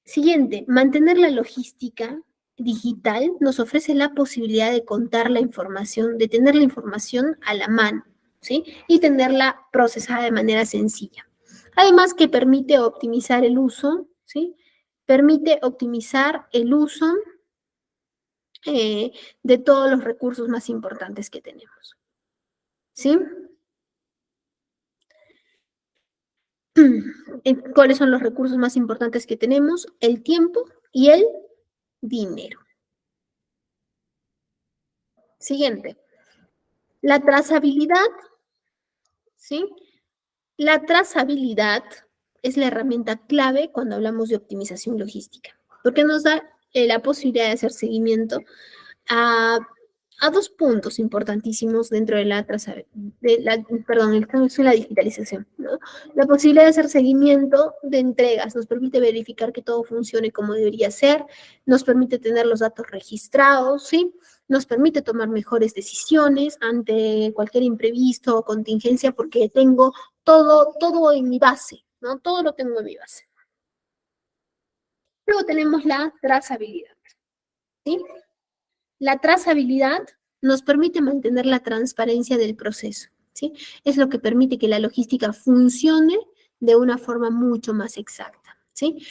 Siguiente, mantener la logística digital nos ofrece la posibilidad de contar la información, de tener la información a la mano, ¿sí? Y tenerla procesada de manera sencilla. Además que permite optimizar el uso, ¿sí? Permite optimizar el uso de todos los recursos más importantes que tenemos, ¿sí? ¿Cuáles son los recursos más importantes que tenemos? El tiempo y el dinero. Siguiente. La trazabilidad, ¿sí? La trazabilidad es la herramienta clave cuando hablamos de optimización logística, porque nos da la posibilidad de hacer seguimiento a, a dos puntos importantísimos dentro de perdón, el cambio es la digitalización, ¿no? La posibilidad de hacer seguimiento de entregas nos permite verificar que todo funcione como debería ser, nos permite tener los datos registrados, ¿sí? Nos permite tomar mejores decisiones ante cualquier imprevisto o contingencia porque tengo todo en mi base, ¿no? Todo lo tengo en mi base. Luego tenemos la trazabilidad, ¿sí? La trazabilidad nos permite mantener la transparencia del proceso, ¿sí? Es lo que permite que la logística funcione de una forma mucho más exacta, ¿sí?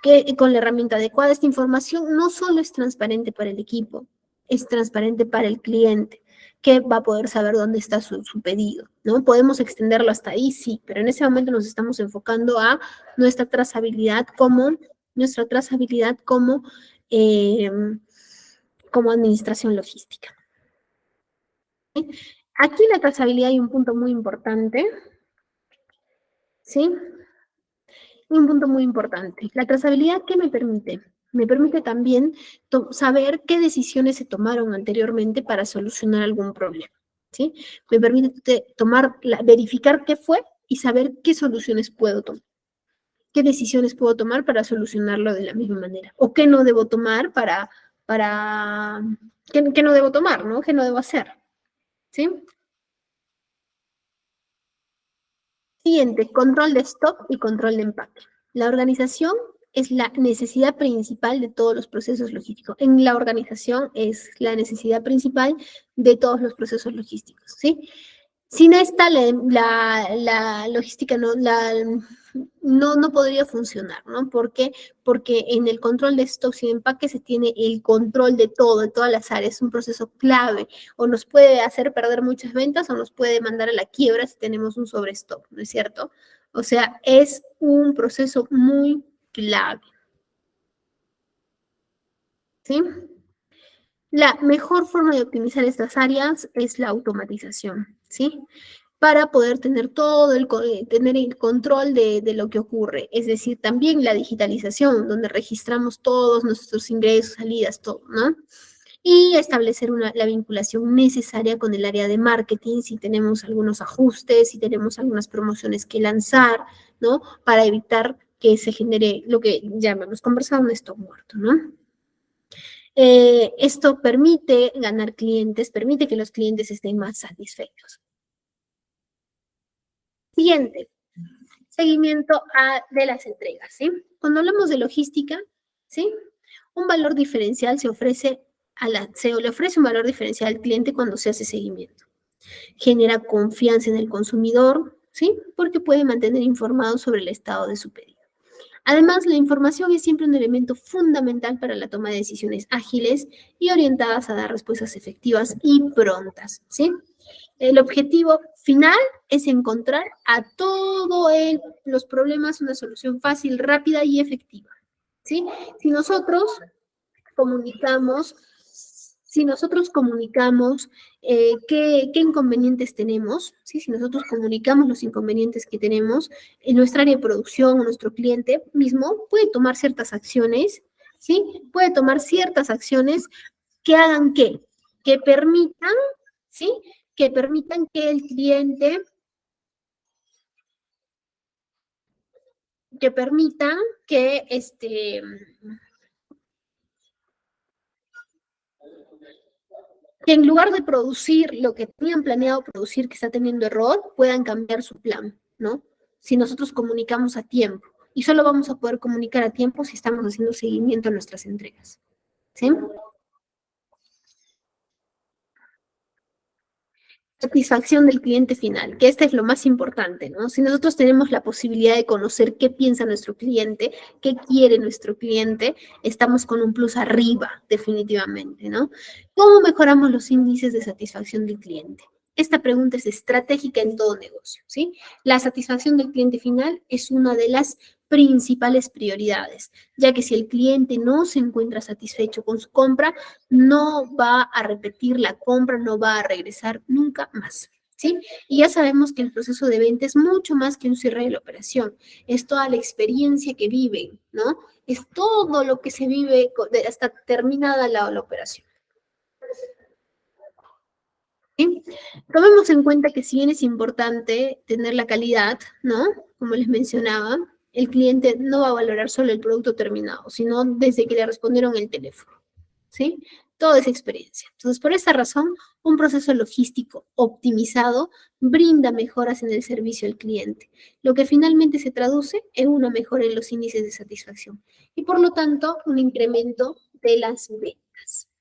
Que con la herramienta adecuada esta información no solo es transparente para el equipo, es transparente para el cliente, que va a poder saber dónde está su pedido, ¿no? Podemos extenderlo hasta ahí, sí, pero en ese momento nos estamos enfocando a nuestra trazabilidad como eh, como administración logística. ¿Sí? Aquí la trazabilidad hay un punto muy importante, ¿sí? Un punto muy importante. La trazabilidad, ¿qué me permite? Me permite también saber qué decisiones se tomaron anteriormente para solucionar algún problema, ¿sí? Me permite verificar qué fue y saber qué soluciones puedo tomar, qué decisiones puedo tomar para solucionarlo de la misma manera, o qué no debo tomar para, qué no debo tomar, ¿no? ¿Qué no debo hacer? ¿Sí? Siguiente, control de stock y control de empaque. La organización es la necesidad principal de todos los procesos logísticos. En la organización es la necesidad principal de todos los procesos logísticos, ¿sí? Sin esta, la logística no podría funcionar, ¿no? ¿Por qué? Porque en el control de stocks y empaque se tiene el control de todo, de todas las áreas. Es un proceso clave. O nos puede hacer perder muchas ventas o nos puede mandar a la quiebra si tenemos un sobrestock, ¿no es cierto? O sea, es un proceso muy clave, ¿sí? La mejor forma de optimizar estas áreas es la automatización, ¿sí? Para poder tener tener el control de lo que ocurre. Es decir, también la digitalización, donde registramos todos nuestros ingresos, salidas, todo, ¿no? Y establecer la vinculación necesaria con el área de marketing, si tenemos algunos ajustes, si tenemos algunas promociones que lanzar, ¿no? Para evitar que se genere lo que ya hemos conversado, un stock muerto, ¿no? Esto permite ganar clientes, permite que los clientes estén más satisfechos. Siguiente, seguimiento de las entregas, ¿sí? Cuando hablamos de logística, ¿sí? Un valor diferencial se le ofrece un valor diferencial al cliente cuando se hace seguimiento. Genera confianza en el consumidor, ¿sí? Porque puede mantener informado sobre el estado de su pedido. Además, la información es siempre un elemento fundamental para la toma de decisiones ágiles y orientadas a dar respuestas efectivas y prontas, ¿sí? El objetivo final es encontrar a todos los problemas una solución fácil, rápida y efectiva, ¿sí? Si nosotros comunicamos, si nosotros comunicamos qué inconvenientes tenemos, ¿sí? Si nosotros comunicamos los inconvenientes que tenemos en nuestra área de producción o nuestro cliente mismo, puede tomar ciertas acciones, ¿sí? Puede tomar ciertas acciones que hagan que permitan, ¿sí? Que permitan que el cliente, que permitan que que en lugar de producir lo que tenían planeado producir que está teniendo error, puedan cambiar su plan, ¿no? Si nosotros comunicamos a tiempo. Y solo vamos a poder comunicar a tiempo si estamos haciendo seguimiento a nuestras entregas, ¿sí? Satisfacción del cliente final, que este es lo más importante, ¿no? Si nosotros tenemos la posibilidad de conocer qué piensa nuestro cliente, qué quiere nuestro cliente, estamos con un plus arriba, definitivamente, ¿no? ¿Cómo mejoramos los índices de satisfacción del cliente? Esta pregunta es estratégica en todo negocio, ¿sí? La satisfacción del cliente final es una de las principales prioridades, ya que si el cliente no se encuentra satisfecho con su compra, no va a repetir la compra, no va a regresar nunca más. ¿Sí? Y ya sabemos que el proceso de venta es mucho más que un cierre de la operación, es toda la experiencia que viven, ¿no? Es todo lo que se vive hasta terminada la operación. ¿Sí? Tomemos en cuenta que si bien es importante tener la calidad, ¿no? Como les mencionaba, el cliente no va a valorar solo el producto terminado, sino desde que le respondieron el teléfono. ¿Sí? Toda esa experiencia. Entonces, por esa razón, un proceso logístico optimizado brinda mejoras en el servicio al cliente, lo que finalmente se traduce en una mejora en los índices de satisfacción y, por lo tanto, un incremento de las ventas.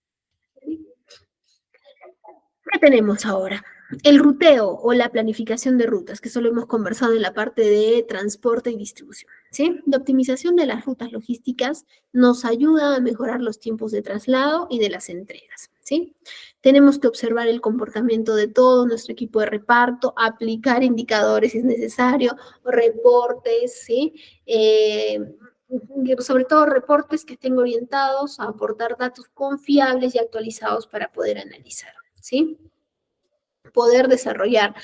¿Qué tenemos ahora? El ruteo o la planificación de rutas, que solo hemos conversado en la parte de transporte y distribución. ¿Sí? La optimización de las rutas logísticas nos ayuda a mejorar los tiempos de traslado y de las entregas. ¿Sí? Tenemos que observar el comportamiento de todo nuestro equipo de reparto, aplicar indicadores si es necesario, reportes, ¿sí? Sobre todo reportes que estén orientados a aportar datos confiables y actualizados para poder analizar. ¿Sí? Poder desarrollar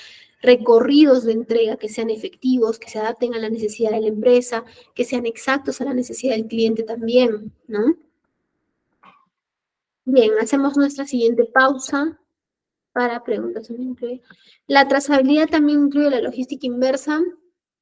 recorridos de entrega que sean efectivos, que se adapten a la necesidad de la empresa, que sean exactos a la necesidad del cliente también, ¿no? Bien, hacemos nuestra siguiente pausa para preguntas. La trazabilidad también incluye la logística inversa.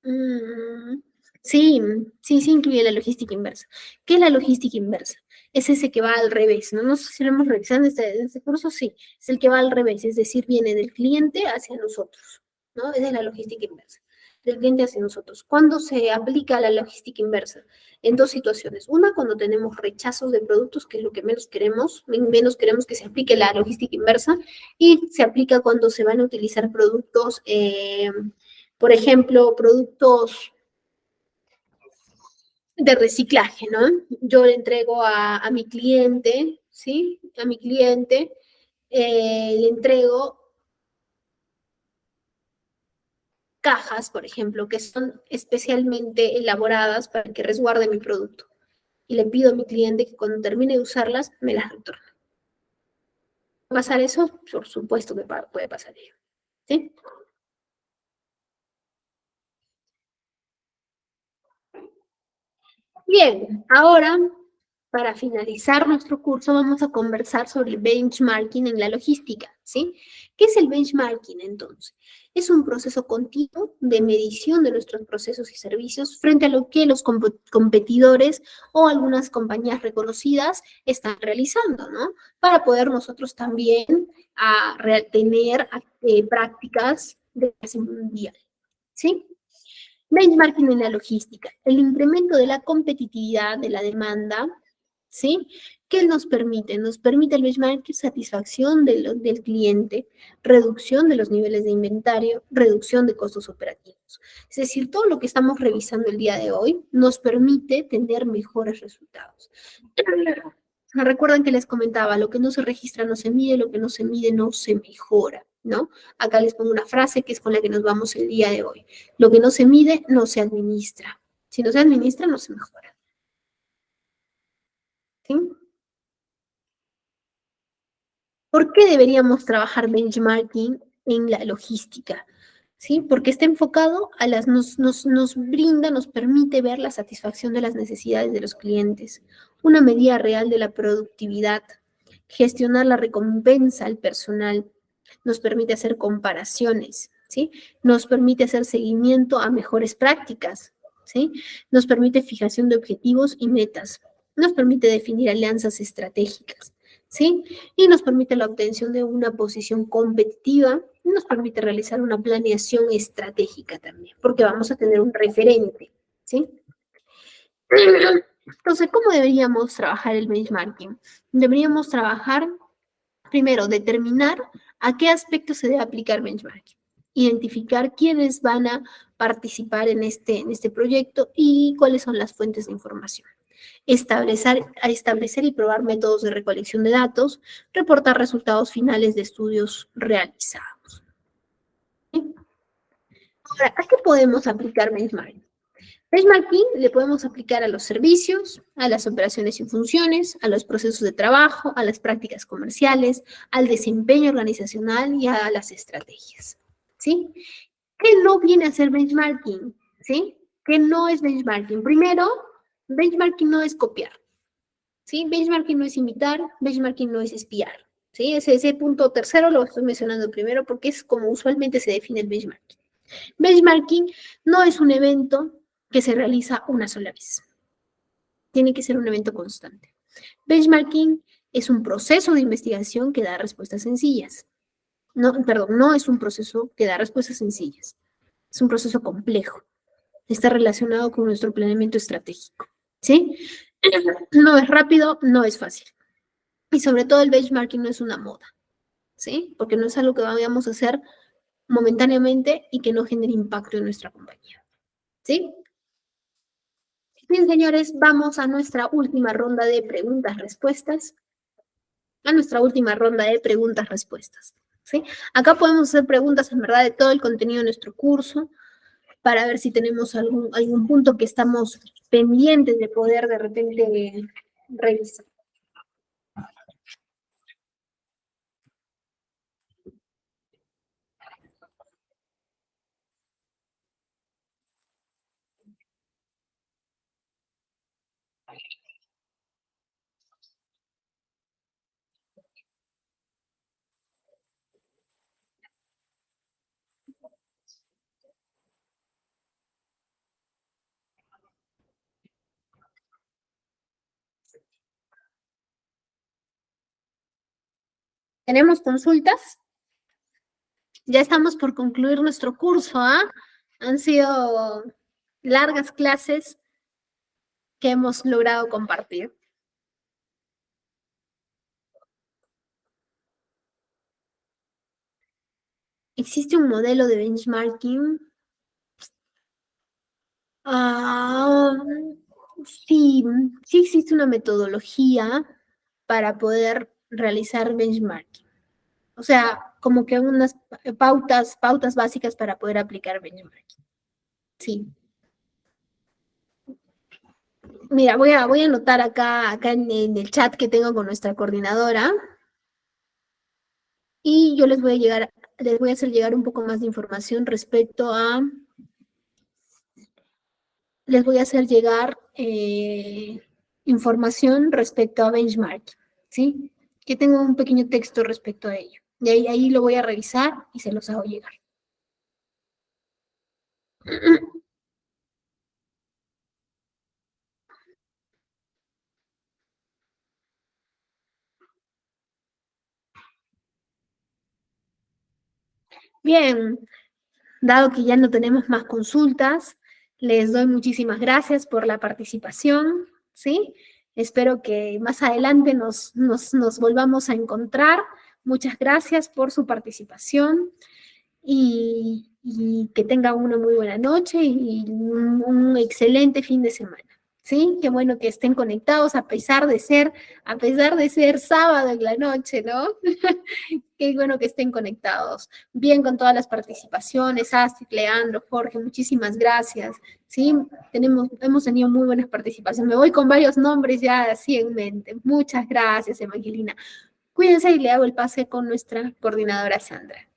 Mm, sí, sí incluye la logística inversa. ¿Qué es la logística inversa? Es ese que va al revés, ¿no? No sé si lo hemos revisado en este curso, sí, es el que va al revés, es decir, viene del cliente hacia nosotros, ¿no? Esa es la logística inversa, del cliente hacia nosotros. ¿Cuándo se aplica la logística inversa? En dos situaciones. Una, cuando tenemos rechazos de productos, que es lo que menos queremos que se aplique la logística inversa, y se aplica cuando se van a utilizar productos, por ejemplo, productos de reciclaje, ¿no? Yo le entrego a mi cliente, ¿sí? A mi cliente le entrego cajas, por ejemplo, que son especialmente elaboradas para que resguarde mi producto. Y le pido a mi cliente que cuando termine de usarlas, me las retorne. ¿Va a pasar eso? Por supuesto que puede pasar ello. ¿Sí? Bien, ahora Para finalizar nuestro curso vamos a conversar sobre el benchmarking en la logística, ¿sí? ¿Qué es el benchmarking entonces? Es un proceso continuo de medición de nuestros procesos y servicios frente a lo que los competidores o algunas compañías reconocidas están realizando, ¿no? Para poder nosotros también tener prácticas de clase mundial, ¿sí? Benchmarking en la logística, el incremento de la competitividad de la demanda, ¿sí? ¿Qué nos permite? Nos permite el benchmarking satisfacción del cliente, reducción de los niveles de inventario, reducción de costos operativos. Es decir, todo lo que estamos revisando el día de hoy nos permite tener mejores resultados. Recuerden que les comentaba, lo que no se registra no se mide, lo que no se mide no se mejora, ¿no? Acá les pongo una frase que es con la que nos vamos el día de hoy. Lo que no se mide no se administra. Si no se administra, no se mejora. ¿Sí? ¿Por qué deberíamos trabajar benchmarking en la logística? ¿Sí? Porque está enfocado a nos brinda, nos permite ver la satisfacción de las necesidades de los clientes, una medida real de la productividad, gestionar la recompensa al personal, nos permite hacer comparaciones, ¿sí? Nos permite hacer seguimiento a mejores prácticas, ¿sí? Nos permite fijación de objetivos y metas, nos permite definir alianzas estratégicas, ¿sí? Y nos permite la obtención de una posición competitiva y nos permite realizar una planeación estratégica también, porque vamos a tener un referente, ¿sí? Entonces, ¿cómo deberíamos trabajar el benchmarking? Deberíamos trabajar, primero, determinar a qué aspectos se debe aplicar benchmarking, identificar quiénes van a participar en este proyecto y cuáles son las fuentes de información. Establecer y probar métodos de recolección de datos, reportar resultados finales de estudios realizados. Ahora, ¿a qué podemos aplicar benchmarking? Benchmarking le podemos aplicar a los servicios, a las operaciones y funciones, a los procesos de trabajo, a las prácticas comerciales, al desempeño organizacional y a las estrategias. ¿Sí? ¿Qué no viene a ser benchmarking? ¿Sí? ¿Qué no es benchmarking? Primero, benchmarking no es copiar. ¿Sí? Benchmarking no es imitar, benchmarking no es espiar. ¿Sí? Ese punto tercero lo estoy mencionando primero porque es como usualmente se define el benchmarking. Benchmarking no es un evento que se realiza una sola vez. Tiene que ser un evento constante. Benchmarking es un proceso de investigación que da respuestas sencillas. No, perdón, no es un proceso que da respuestas sencillas. Es un proceso complejo. Está relacionado con nuestro planeamiento estratégico. ¿Sí? No es rápido, no es fácil. Y sobre todo el benchmarking no es una moda. ¿Sí? Porque no es algo que vayamos a hacer momentáneamente y que no genere impacto en nuestra compañía. ¿Sí? Bien, señores, vamos a nuestra última ronda de preguntas-respuestas. A nuestra última ronda de preguntas-respuestas. ¿Sí? Acá podemos hacer preguntas en verdad de todo el contenido de nuestro curso para ver si tenemos algún punto que estamos pendientes de poder de repente revisar. ¿Tenemos consultas? Ya estamos por concluir nuestro curso, ¿ah? Han sido largas clases que hemos logrado compartir. ¿Existe un modelo de benchmarking? Ah, sí, sí existe una metodología para poder realizar benchmarking. O sea, como que unas pautas básicas para poder aplicar benchmarking. Sí. Mira, voy a anotar acá en el chat que tengo con nuestra coordinadora y yo les voy a hacer llegar un poco más de información respecto a, les voy a hacer llegar información respecto a benchmark, ¿sí? Que tengo un pequeño texto respecto a ello. De ahí lo voy a revisar y se los hago llegar. Bien, dado que ya no tenemos más consultas, les doy muchísimas gracias por la participación, ¿sí? Espero que más adelante nos volvamos a encontrar. Muchas gracias por su participación y que tengan una muy buena noche y un excelente fin de semana. ¿Sí? Qué bueno que estén conectados a pesar de ser sábado en la noche, ¿no? Qué bueno que estén conectados. Bien con todas las participaciones, Astrid, Leandro, Jorge, muchísimas gracias. Sí, hemos tenido muy buenas participaciones. Me voy con varios nombres ya así en mente. Muchas gracias, Evangelina. Cuídense y le hago el pase con nuestra coordinadora Sandra.